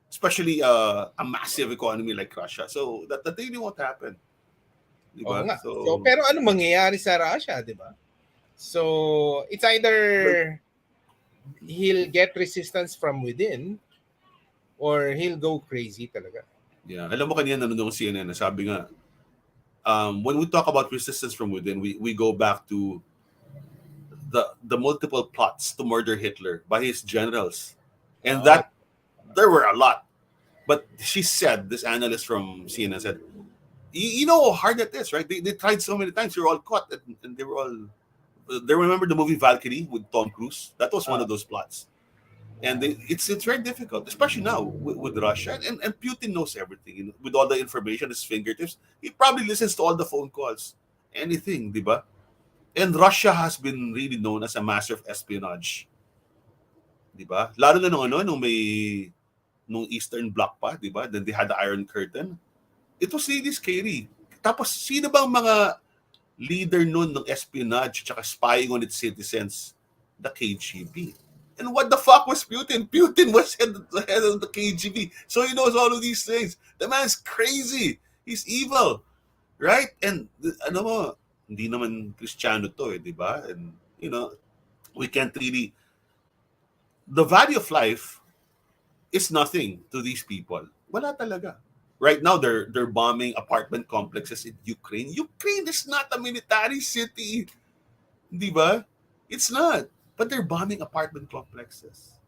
especially a massive economy like Russia. So that really won't happen. oo Diba? nga. So, So, pero ano mangyayari sa Russia, di ba? So, it's but, either he'll get resistance from within or he'll go crazy talaga. yeah, alam mo kanina nanonood ng CNN, sabi nga, when we talk about resistance from within, we go back to the multiple plots to murder Hitler by his generals. And Oo. that, there were a lot. But she said, this analyst from CNN said, you know how hard that is, right? They tried so many times. They were all caught, and they were all. They remember the movie Valkyrie with Tom Cruise. That was one Ah, of those plots, and it's very difficult, especially now with Russia. And Putin knows everything. With all the information at his fingertips, he probably listens to all the phone calls, anything, diba? And Russia has been really known as a master of espionage, diba? Lalo na nung Eastern Bloc pa, diba? Then they had the Iron Curtain. It was really scary. Tapos, sino bang mga leader nun ng espionage tsaka spying on its citizens? The KGB. And what the fuck was Putin? Putin was the head of the KGB. So he knows all of these things. The man's crazy. He's evil. Right? And, ano mo, hindi naman Kristiyano to di ba? And, we can't really... The value of life is nothing to these people. Wala talaga. Right now, they're bombing apartment complexes in Ukraine. Ukraine is not a military city, di ba? It's not. But they're bombing apartment complexes.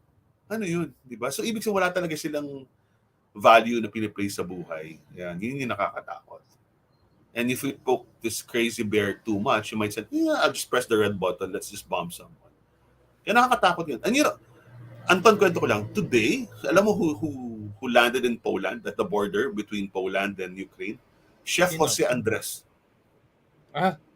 Ano yun, di ba? So, ibig sabihin wala talaga silang value na piniplay sa buhay. Yan, yun yung nakakatakot. And if we poke this crazy bear too much, you might say, yeah, I'll just press the red button. Let's just bomb someone. Kaya nakakatakot yun. And Anton, kwento ko lang, today, alam mo who landed in Poland at the border between Poland and Ukraine? Chef sino? Jose Andres.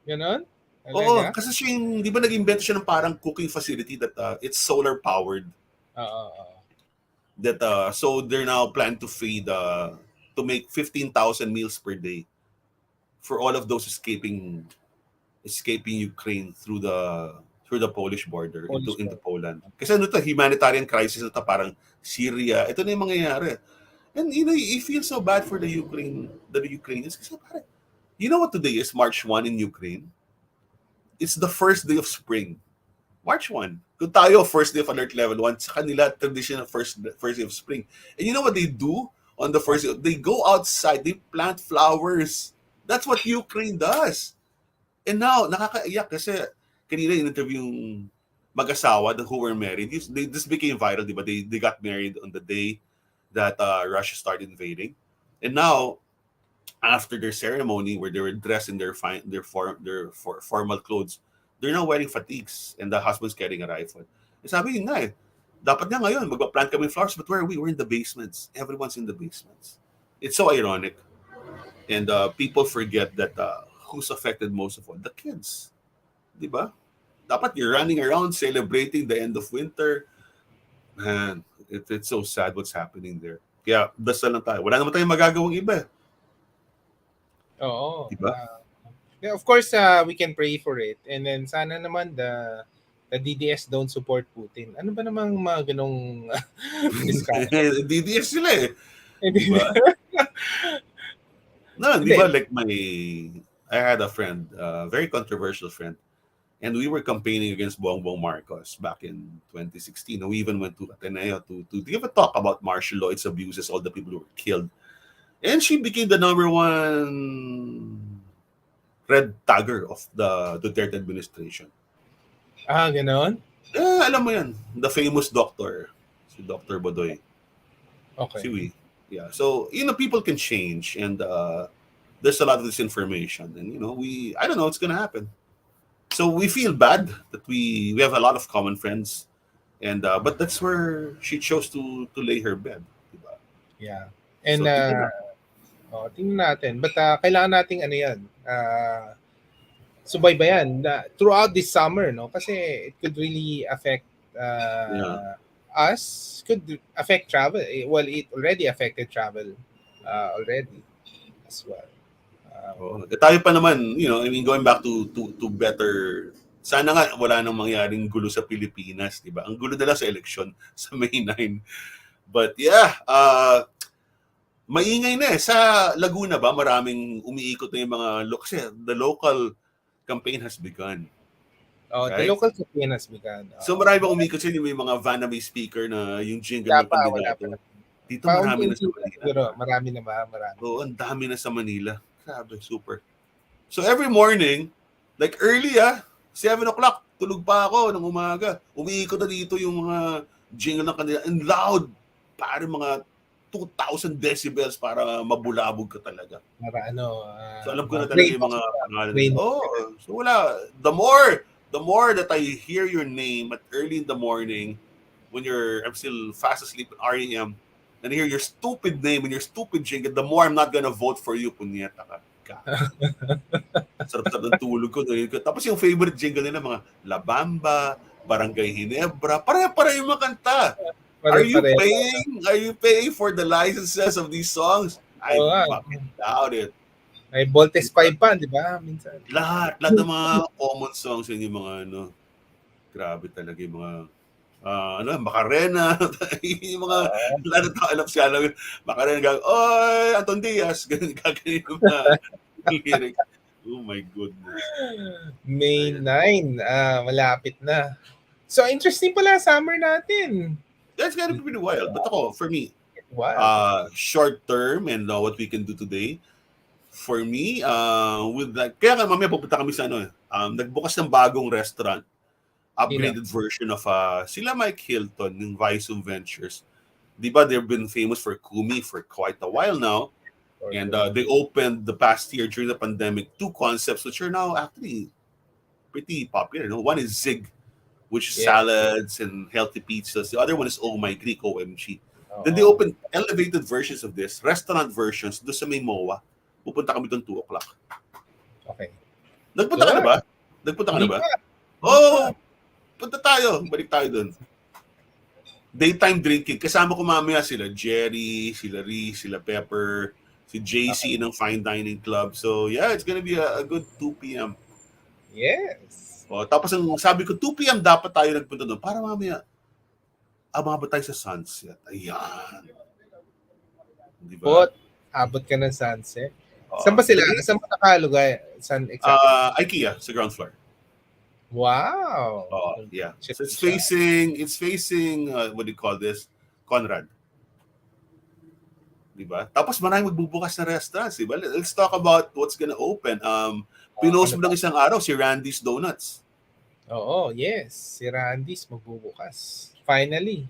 Ganon? Oo, Talaga? kasi siya di ba nag-invento siya ng parang cooking facility that it's solar powered. Oo. That so they're now planning to feed to make 15,000 meals per day for all of those escaping Ukraine through the Polish border Polish into boy. Poland. Kasi ano to, humanitarian crisis na to, parang Syria. Ito na yung mangyayari. And you feel so bad for the Ukrainians kasi parang, you know what today is? March 1 in Ukraine. It's the first day of spring. March 1. Kung tayo, first day of alert level 1, sa kanila, traditional first day of spring. And you know what they do on the first day? They go outside, they plant flowers. That's what Ukraine does. And now, nakakaiyak kasi kanina in-interview yung mag-asawa who were married. This became viral, di ba? They got married on the day that Russia started invading. And now, after their ceremony where they were dressed in their formal clothes, they're now wearing fatigues and the husband's carrying a rifle. Eh, sabi yun nga eh, dapat nga ngayon, magpa-plant kami flowers, but where are we? We're in the basements. Everyone's in the basements. It's so ironic. And people forget that who's affected most of all? The kids. Di ba? Dapat you're running around celebrating the end of winter. Man, it's so sad what's happening there. Kaya, dasal lang tayo. Wala naman tayong magagawang iba. Oo. Di ba? Yeah, of course, we can pray for it. And then sana naman the DDS don't support Putin. Ano ba namang mga ganong discussion? DDS sila eh. Hindi. Di ba? No, di Hindi. ba like I had a friend, a very controversial friend, and we were campaigning against Bongbong Marcos back in 2016. And we even went to Ateneo to give a talk about martial law, its abuses, all the people who were killed. And she became the number one red tagger of the Duterte administration. Ganon? Alam mo yan, the famous doctor, si Dr. Bodoy. Okay. Si we. Yeah. So, people can change, and there's a lot of disinformation, and I don't know what's gonna happen. So we feel bad that we have a lot of common friends, and but that's where she chose to lay her bed, diba? Yeah. And So, tingnan natin. But kailangan nating ano yan, subaybayan throughout this summer, no? Kasi it could really affect us, could affect travel. Well, it already affected travel already as well. tayo pa naman, going back to better. Sana nga wala nang mangyaring gulo sa Pilipinas, diba? Ang gulo na lang sa eleksyon sa May 9. But yeah, maingay na eh. Sa Laguna ba, maraming umiikot na yung mga kasi the local campaign has begun. The local campaign has begun. So marami bang umiikot siya, yung may mga van na may speaker na yung jingle ng kandidato. Dito marami na sa Manila. Pero marami na ba? Marami. Oo, ang dami na sa Manila. Grabe, super. So every morning, like early 7 o'clock, tulog pa ako ng umaga. Umiikot na dito yung mga jingle ng kandidato. And loud. Parang mga 2,000 decibels para mabulabog ka talaga. Para so alam ko na talaga yung mga pangalan. So wala. The more that I hear your name at early in the morning, when I'm still fast asleep at REM, and I hear your stupid name and your stupid jingle, the more I'm not gonna vote for you, punyeta ka. Sarap-sarap ng tulog ko. Tapos yung favorite jingle nila, mga La Bamba, Barangay Ginebra, pare-pare yung mga kanta. Are you paying for the licenses of these songs? I fucking doubt it. May Voltes 5 pa, di ba? Minsan. Lahat ng mga common songs yun, yung mga grabe talaga yung mga Macarena, yung mga lahat ng alam siya lang, Macarena, oy, Anton Diaz, ganun yung mga lyrics. Oh my goodness. May 9, malapit na. So interesting pala summer natin. That's gonna be pretty wild. But for me, short term and what we can do today, for me, with that, kaya nga mamaya pupunta kami sa nagbukas ng bagong restaurant, upgraded version of sila Mike Hilton ng Visum Ventures. Di ba, they've been famous for Kumi for quite a while now. And they opened the past year during the pandemic 2 concepts which are now actually pretty popular. One is Zig, which is salads and healthy pizzas. The other one is Oh My Greek, OMG. Then they opened elevated versions of this, restaurant versions, doon sa may MOA. Pupunta kami doon 2 o'clock. Okay. Nagpunta ka na ba? Oh, punta tayo. Balik tayo doon. Daytime drinking. Kasama ko mamaya sila Jerry, sila Reese, sila Pepper, si JC ng Fine Dining Club. So yeah, it's gonna be a good 2 p.m. Yes. Tapos ang sabi ko, 2 p.m. dapat tayo nagpunta doon para mamaya abot tayo sa sunset. Ayan. Diba? Abot ka ng sunset. Saan ba sila? Saan ba nakalugay? Saan exactly? IKEA, sa ground floor. Wow. Yeah. So it's facing what do you call this? Conrad. Diba? Tapos maraming magbubukas na restaurants, diba? Let's talk about what's gonna open. Pinost mo ng isang araw si Randy's Donuts. Oo, yes. Si Randy's magbubukas. Finally.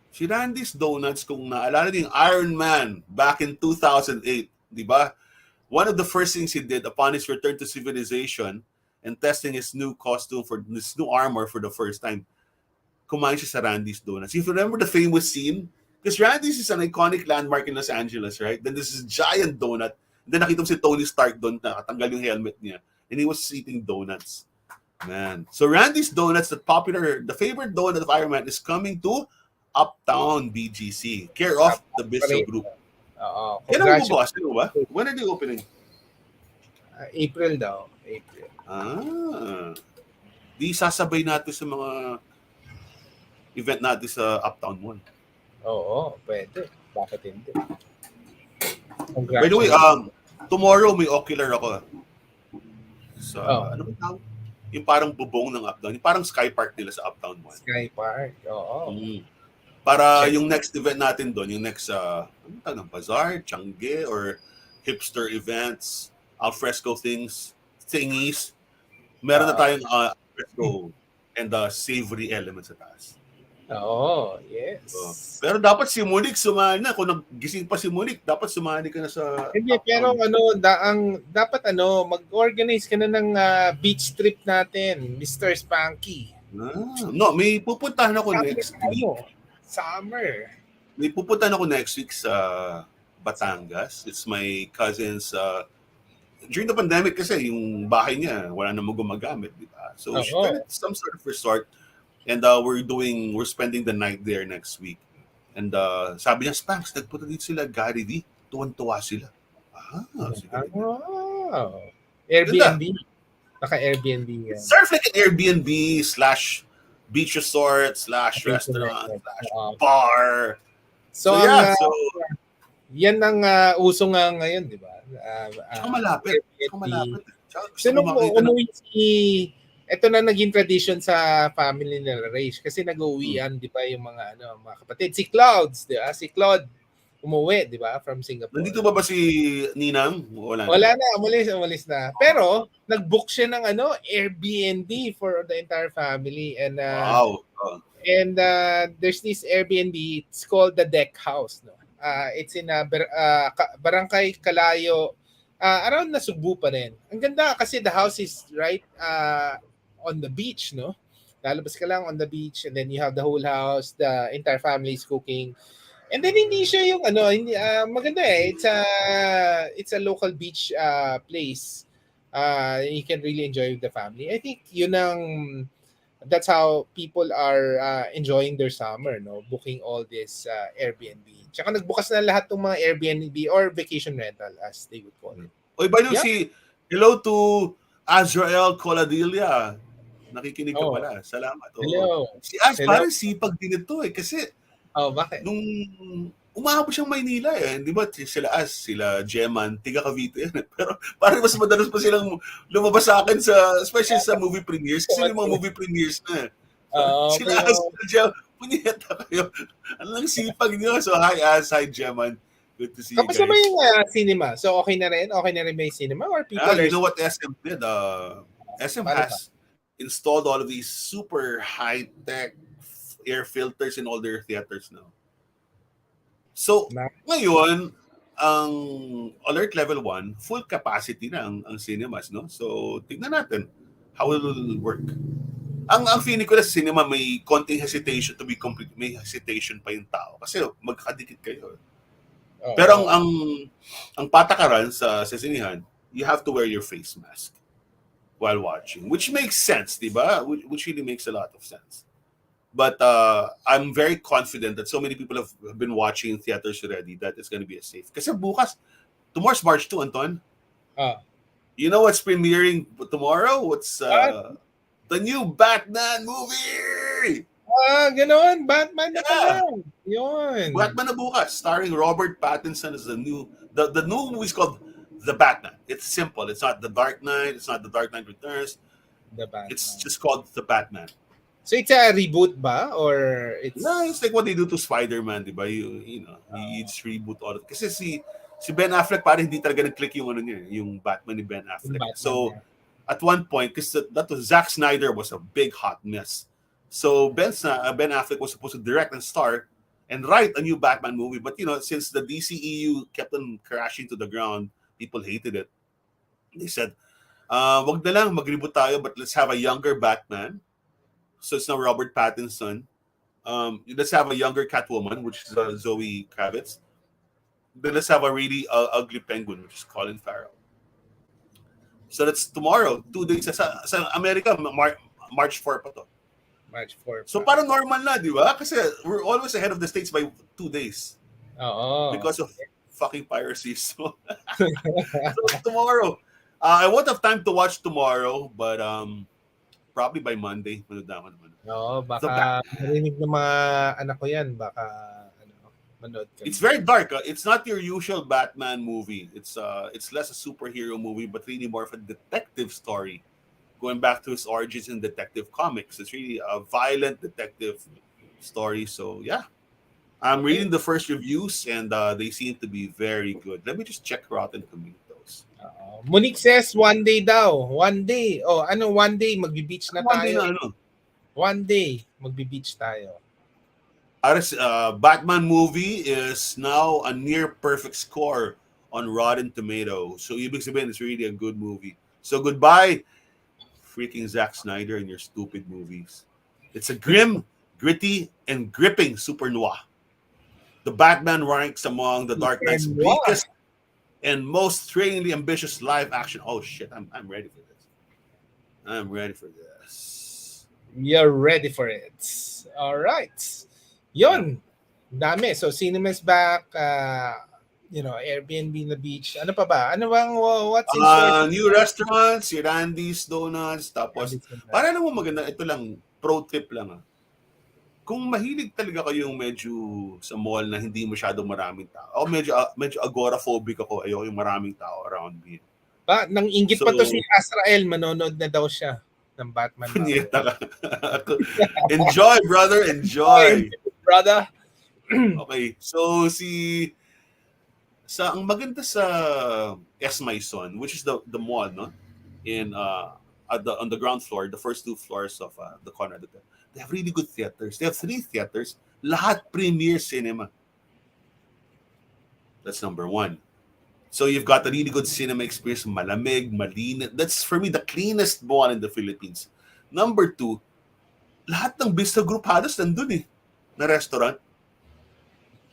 Si Randy's Donuts, kung naalala niyo yung Iron Man back in 2008, di ba? One of the first things he did upon his return to civilization and testing his new costume for this new armor for the first time, kumain siya sa Randy's Donuts. If you remember the famous scene, because Randy's is an iconic landmark in Los Angeles, right? Then this is giant donut. And then nakita mo si Tony Stark doon, nakatanggal yung helmet niya. And he was eating donuts. Man. So Randy's Donuts, the favorite donut of Iron Man, is coming to Uptown BGC. Care of the Bistro Group. Oo. Kailan mo bukas? Ano ba? When are they opening? April daw. April. Di sasabay natin sa mga event natin sa Uptown Mall. Oo, pwede. Bakit hindi? By the way, tomorrow may ocular ako. Sa, ano ba tawag? Yung parang bubong ng Uptown. Yung parang Sky Park nila sa Uptown Mall. Sky Park, oo. Para yung next event natin doon, yung next, ano tawag ng bazaar, Tiangge, or hipster events, alfresco thingies, meron na tayong alfresco and savory elements sa taas. Oo, yes. Pero dapat si Monique sumali na. Kung nagising pa si Monique, dapat sumali ka na sa... Hindi, pero dapat mag-organize ka na ng beach trip natin, Mr. Spanky. No, may pupuntahan ako next week. Summer. May pupuntahan ako next week sa Batangas. It's my cousin's... during the pandemic kasi, yung bahay niya, wala namang gumagamit, di ba? So, she got some sort of resort. And we're spending the night there next week. And sabi niya, Spanks, nagpunta dito sila, Gary V. Tuwan-tuwa sila. Airbnb. Naka-Airbnb yan. Surf like an Airbnb / beach resort / restaurant / bar. So yan ang uso nga ngayon, di ba? Malapit. So nung umuwi ito na naging tradition sa family nila Rage kasi nag-uwian, di ba, yung mga kapatid. Si Clouds, di ba? Si Cloud umuwi, di ba, from Singapore. Nandito ba si Ninang? Wala na, umalis na. Pero nag-book siya ng Airbnb for the entire family and wow. And there's this Airbnb, it's called the Deck House, no. It's in Barangay Calayo, around Nasugbu pa rin. Ang ganda kasi the house is right on the beach, no? Lalabas ka lang on the beach and then you have the whole house, the entire family is cooking. And then hindi siya yung maganda eh. It's a local beach place. You can really enjoy with the family. I think that's how people are enjoying their summer, no? Booking all this Airbnb. Tsaka nagbukas na lahat ng mga Airbnb or vacation rental as they would call it. Oy, by the way, hello to Azrael Coladilla. Nakikinig ka pala. Salamat. Hello. Si Az, parang sipag din ito eh. Kasi, bakit? Nung umahapon siyang Maynila eh. Di ba? Sila Az, sila Geman, tiga Cavite yan. Pero parang mas madalas pa silang lumabas sa akin especially sa movie premieres. Kasi yung mga movie premieres na. Sila Az, sila Geman, punyeta kayo. Anong sipag niyo. So, hi Az, hi Geman. Good to see you guys. Kapag naman yung cinema. So, okay na rin? Okay na rin may cinema? Or people you know what SM did? SM has installed all of these super high-tech air filters in all their theaters now. So, ngayon, ang alert level 1, full capacity na ang cinemas, no? So, tignan natin how it will work. Ang feeling ko na sa cinema, may konting hesitation to be complete. May hesitation pa yung tao. Kasi magkadikit kayo. Pero ang patakaran sa sinihan, you have to wear your face mask while watching, which makes sense, diba? Which really makes a lot of sense. But I'm very confident that so many people have been watching in theaters already that it's going to be a safe. Kasi tomorrow's March 2, Anton. You know what's premiering tomorrow? What's the new Batman movie? Ganon. Batman na pala. Yun. Batman na bukas, starring Robert Pattinson as the new movie is called The Batman. It's simple. It's not The Dark Knight. It's not The Dark Knight Returns. The Batman. It's just called The Batman. So it's a reboot ba? Or it's... No, it's like what they do to Spider-Man, di ba? You just reboot all of it. Kasi si Ben Affleck parang hindi talaga nag-click yung Batman ni Ben Affleck. So at one point, because that was Zack Snyder was a big hot mess. So Ben Affleck was supposed to direct and star and write a new Batman movie. But since the DCEU kept on crashing to the ground, people hated it. They said, Wag na lang mag-reboot tayo, but let's have a younger Batman. So it's now Robert Pattinson. Let's have a younger Catwoman, which is Zoe Kravitz. Then let's have a really ugly Penguin, which is Colin Farrell. So that's tomorrow, 2 days. Sa America, March 4 pa to. March 4 So pa. parang normal na, di ba? Kasi we're always ahead of the States by 2 days. Oo. Because of fucking piracy. So tomorrow, I won't have time to watch tomorrow, but probably by Monday, manood na ako naman. Oo, So, baka marinig ng mga anak ko yan, baka manood ka. it's very dark. It's not your usual Batman movie. It's less a superhero movie, but really more of a detective story, going back to his origins in Detective Comics. It's really a violent detective story. So yeah, I'm reading the first reviews, and they seem to be very good. Let me just check Rotten Tomatoes. Monique says one day daw. One day. Oh, ano one day? Magbe-beach na One day tayo. na, ano? One day. Magbe-beach tayo. Batman movie is now a near perfect score on Rotten Tomatoes. So ibig sabihin, it's really a good movie. So goodbye, freaking Zack Snyder and your stupid movies. It's a grim, gritty, and gripping super noir. The Batman ranks among the Dark Knight's Super noir. bleakest and most thrillingly ambitious live action. Oh shit, I'm ready for this. I'm ready for this. You're ready for it. All right. Yon. Dami. So, cinemas back, Airbnb na beach. Ano pa ba? Ano bang, what's in store? New restaurants, si Randy's Donuts, tapos, para naman maganda, ito lang, pro tip lang. Kung mahilig talaga kayong medyo sa mall na hindi masyadong maraming tao, medyo agoraphobic ako, ayoko yung maraming tao around me. Ba, nang inggit pa to si Azrael, manonood na daw siya ng Batman. Punyeta ka. Enjoy, brother, enjoy. Brother. Okay, so ang maganda sa S Maison, which is the mall, no? In on the ground floor, the first 2 floors of the Conrad Hotel. They have really good theaters. They have 3 theaters, lahat premier cinema. That's number 1. So you've got a really good cinema experience, malamig, malinis. That's for me the cleanest mall in the Philippines. Number 2, lahat ng Vista Group halos nandun na restaurant.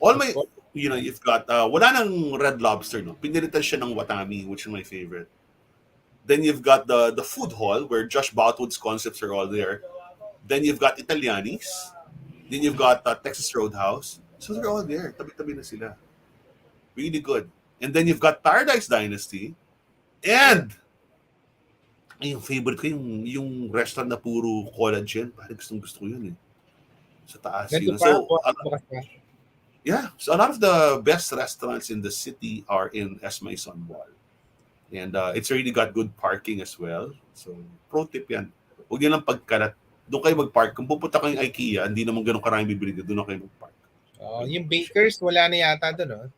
All my, you've got, wala nang Red Lobster, no? Pinilitan siya ng Watami, which is my favorite. Then you've got the food hall where Josh Botwood's concepts are all there. Then you've got Italianis. Then you've got Texas Roadhouse. So they're all there. Tabi-tabi na sila. Really good. And then you've got Paradise Dynasty. And yung favorite ko, yung restaurant na puro collagen. Parang gusto ko yun sa taas yun. So, yeah. So a lot of the best restaurants in the city are in S Maison Mall. And it's really got good parking as well. So, pro tip yan. Huwag nyo lang pagkalat. Doon kayo mag-park. Kung pupunta kayong IKEA, hindi naman ganun karaming bibili. Doon na kayo mag-park. Yung Bakers, wala na yata doon, no?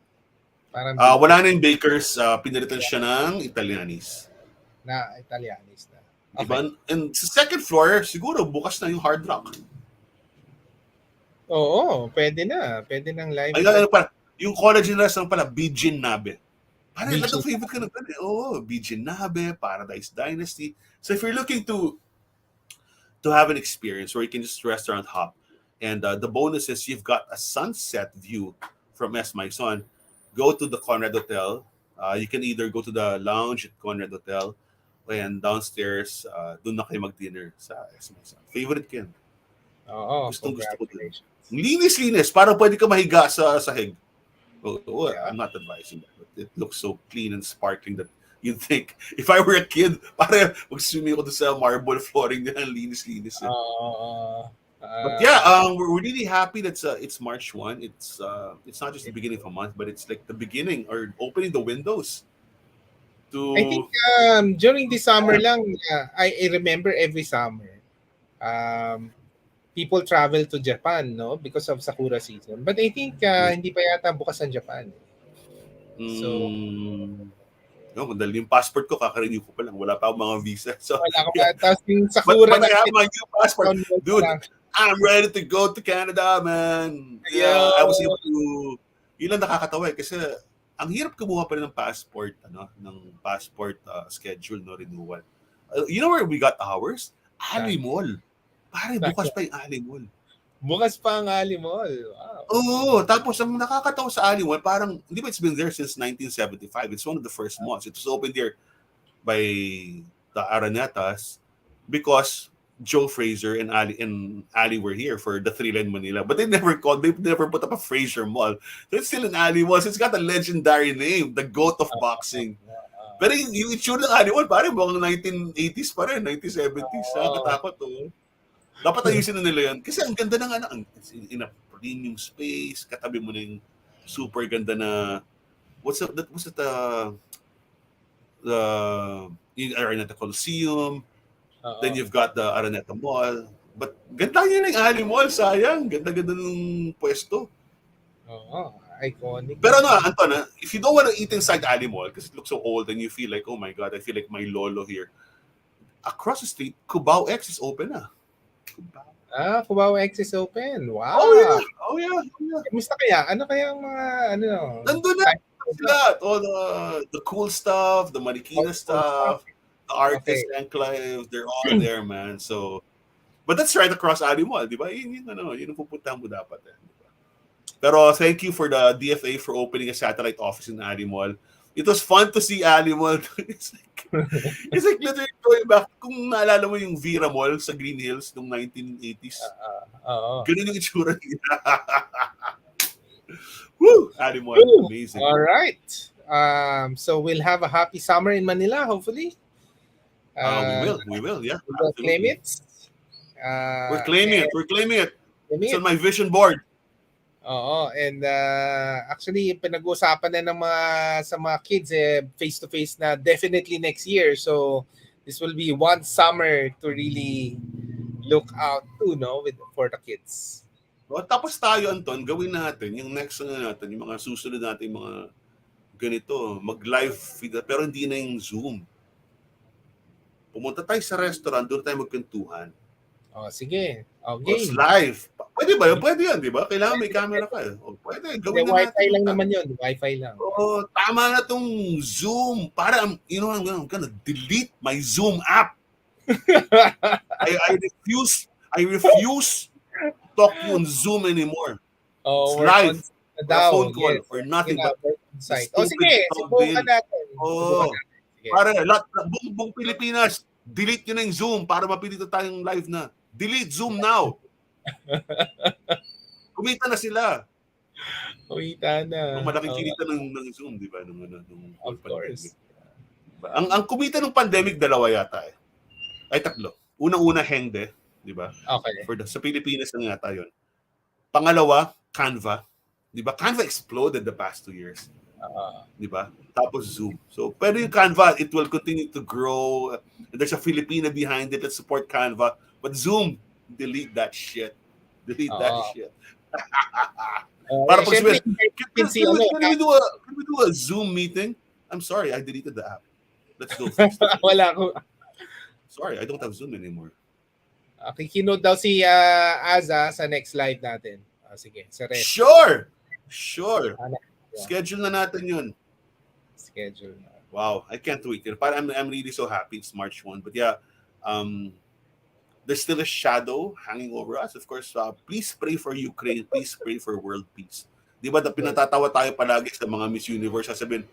Parang wala na yung Bakers. Pinalitan siya ng Italianis. Italianis na. Okay. Diba? And sa second floor, siguro bukas na yung Hard Rock. Oo, pwede na. Pwede nang live. Yung collagen restaurant pala, Bijin Nabe. Parang ito favorite ko na pala. Oo, Bijin Nabe, Paradise Dynasty. So if you're looking to have an experience where you can just restaurant hop, and the bonus is you've got a sunset view from S Maison, go to the Conrad Hotel. You can either go to the lounge at Conrad Hotel, and downstairs, doon na kayo mag-dinner sa S Maison. Favorite ko yan. Oo, gusto ko din. Linis. Parang pwede ka mahiga sa sahig. I'm not advising that. But it looks so clean and sparkling that you'd think, if I were a kid, parang mag-swimming ako sa marble flooring nila, linis-linis. But yeah, we're really happy that it's March 1. It's not just the beginning of a month, but it's like the beginning or opening the windows. I think during the summer lang, I remember every summer, people travel to Japan, no, because of Sakura season. But I think hindi pa yata bukas ang Japan. So, dahil yung passport ko, kakarenew ko pa lang. Wala pa akong mga visa. So, wala ka pa. Tapos yung Sakura but I have my new passport. Dude, I'm ready to go to Canada, man. Yeah, I was able to, yun lang nakakatawa kasi ang hirap kumuha pa rin ng passport, schedule, no, renewal. You know where we got ours? Ali Saan? Mall. Pare, bukas pa yung Ali Mall. Bukas pa ang Ali Mall. Wow. Oo, tapos ang nakakatawa sa Ali Mall, parang, di ba it's been there since 1975. It's one of the first malls. It was opened there by the Aranetas because Joe Fraser and Ali were here for the Three-Line Manila. But they never put up a Fraser Mall. So it's still an Ali Mall. So it's got a legendary name, the GOAT of boxing. Pero yung itsura ng Ali Mall, parang mukhang 1980s pa rin, 1970s. Nakakatakot to. Dapat ayusin na nila yan. Kasi ang ganda ng in a premium space, katabi mo na yung super ganda na, what's that, yung Araneta Coliseum, then you've got the Araneta Mall. But ganda yun yung Ali Mall, sayang. Ganda-ganda ng pwesto. Oo, iconic. Pero Anton, if you don't want to eat inside Ali Mall because it looks so old and you feel like, oh my God, I feel like my lolo here. Across the street, Cubao X is open na. Cubao X is open. Wow. Oh yeah. Kamusta kaya? Ano kaya ang mga, Nandun na sila. All the cool stuff, the Marikina stuff, the artist enclave, they're all there, man. So, but that's right across Ali Mall, di ba? Yun ang pupuntahan mo dapat. Diba? Pero thank you for the DFA for opening a satellite office in Ali Mall. It was fun to see Ali Mall. It's like literally going back. Kung naalala mo yung Vera Mall sa Green Hills noong 1980s. Ganun yung itsura niya. Woo! Ali Mall, amazing. All right. So we'll have a happy summer in Manila, hopefully. We will, yeah. We'll claim it. We're claiming it. It's on my vision board. Oo, and actually pinag-uusapan na sa mga kids face-to-face na definitely next year. So this will be one summer to really look out to, for the kids. Tapos tayo, Anton, gawin natin yung next natin, yung mga susunod natin mga ganito, mag-live feed, pero hindi na yung Zoom. Pumunta tayo sa restaurant, doon tayo magkwentuhan. Sige. Okay. It's live. Pwede ba yun? Pwede yan, di ba? Kailangan may camera ka. Pwede, gawin na natin. Wi-Fi lang naman yun. Wi-Fi lang. Tama na tong Zoom. Para, I'm gonna delete my Zoom app. I refuse talk to you on Zoom anymore. It's live. A phone call or nothing. Sige. Subukan natin. Para buong Pilipinas, delete nyo na yung Zoom para mapilito tayong live na. Delete Zoom now. Kumita na sila. Kumita na. Malaking kinita ng Zoom, di ba? Of course. Ang kumita ng pandemic, dalawa yata eh. Ay, tatlo. Unang-una, Hengde, di ba? Okay. Sa Pilipinas na yata yun. Pangalawa, Canva. Di ba? Canva exploded the past 2 years. Di ba? Tapos Zoom. So, pero yung Canva, it will continue to grow. There's a Filipina behind it that support Canva. But Zoom, delete that shit. Delete that shit. Para pag sabihin, can we do a Zoom meeting? I'm sorry, I deleted the app. Let's go. Wala ko. Sorry, I don't have Zoom anymore. Kinote daw si Aza sa next live natin. Sige, sa rest. Sure. Schedule na natin yun. Schedule. Wow, I can't wait. I'm really so happy it's March 1. But yeah, there's still a shadow hanging over us. Of course, please pray for Ukraine. Please pray for world peace. Di ba, pinatatawa tayo palagi sa mga Miss Universe. Sasabihin,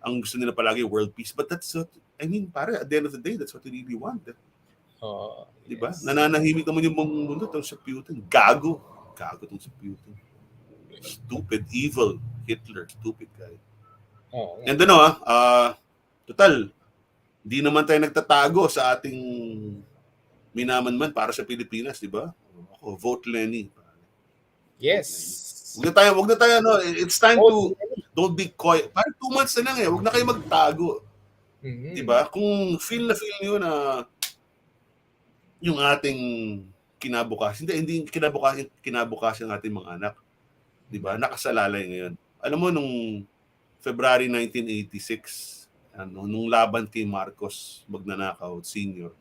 ang gusto nila palagi world peace. But that's what, at the end of the day, that's what we really want. Di ba? Nananahimik naman yung mundo itong sa Putin. Gago itong sa Putin. Stupid, evil Hitler. Stupid guy. And total, di naman tayo nagtatago sa ating minaman para sa Pilipinas, di ba? Ako, vote Lenny. Yes. Wag na tayo, it's time to, don't be coy. Parang 2 months na lang wag na kayo magtago. Di ba? Kung feel niyo na yung ating kinabukasan, hindi kinabukasan ng ating mga anak. Di ba? Nakasalalay ngayon. Alam mo, nung February 1986, nung laban kay Marcos Magnanakaw Sr.,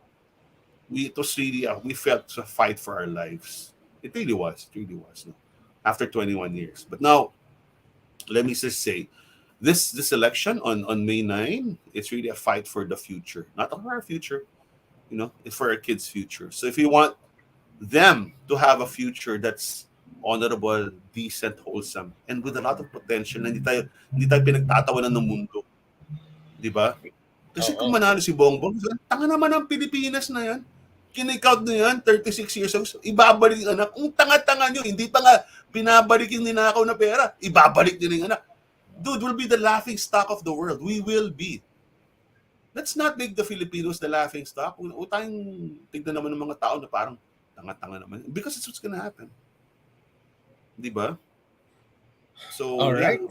we felt a fight for our lives. It really was. No? After 21 years. But now, let me just say, this election on May 9, it's really a fight for the future, not for our future, it's for our kids' future. So if you want them to have a future that's honorable, decent, wholesome, and with a lot of potential na hindi tayo pinagtatawanan ng mundo. Di ba? Kasi kung Oo. manalo si Bongbong, tanga naman ang Pilipinas na yan. Kinik-out na yan, 36 years ago. Ibabalik yung anak. Kung tanga-tanga nyo, hindi pa nga binabalik yung ninakaw na pera, ibabalik din yung anak. Dude, we'll be the laughing stock of the world. We will be. Let's not make the Filipinos the laughing stock. Tayong tignan naman ng mga tao na parang tanga-tanga naman. Because it's what's gonna happen. Di ba? So, Alright.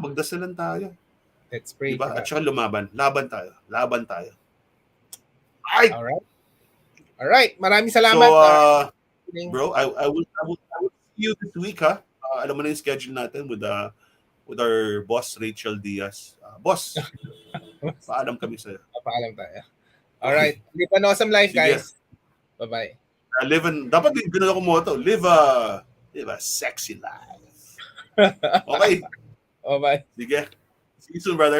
magdasalan tayo. Let's pray Diba? for At that. saka lumaban. Laban tayo. Ay! Alright. Maraming So, salamat. bro, I will see you this week, ha? Alam mo na yung schedule natin with our boss, Rachel Diaz. Boss, paalam kami sa'yo. Paalam tayo. Alright. Live an awesome life, Sige. guys. Bye-bye. Dapat ganun ako motto. Live a sexy life. Okay. Bye-bye. Sige. See you soon, brother.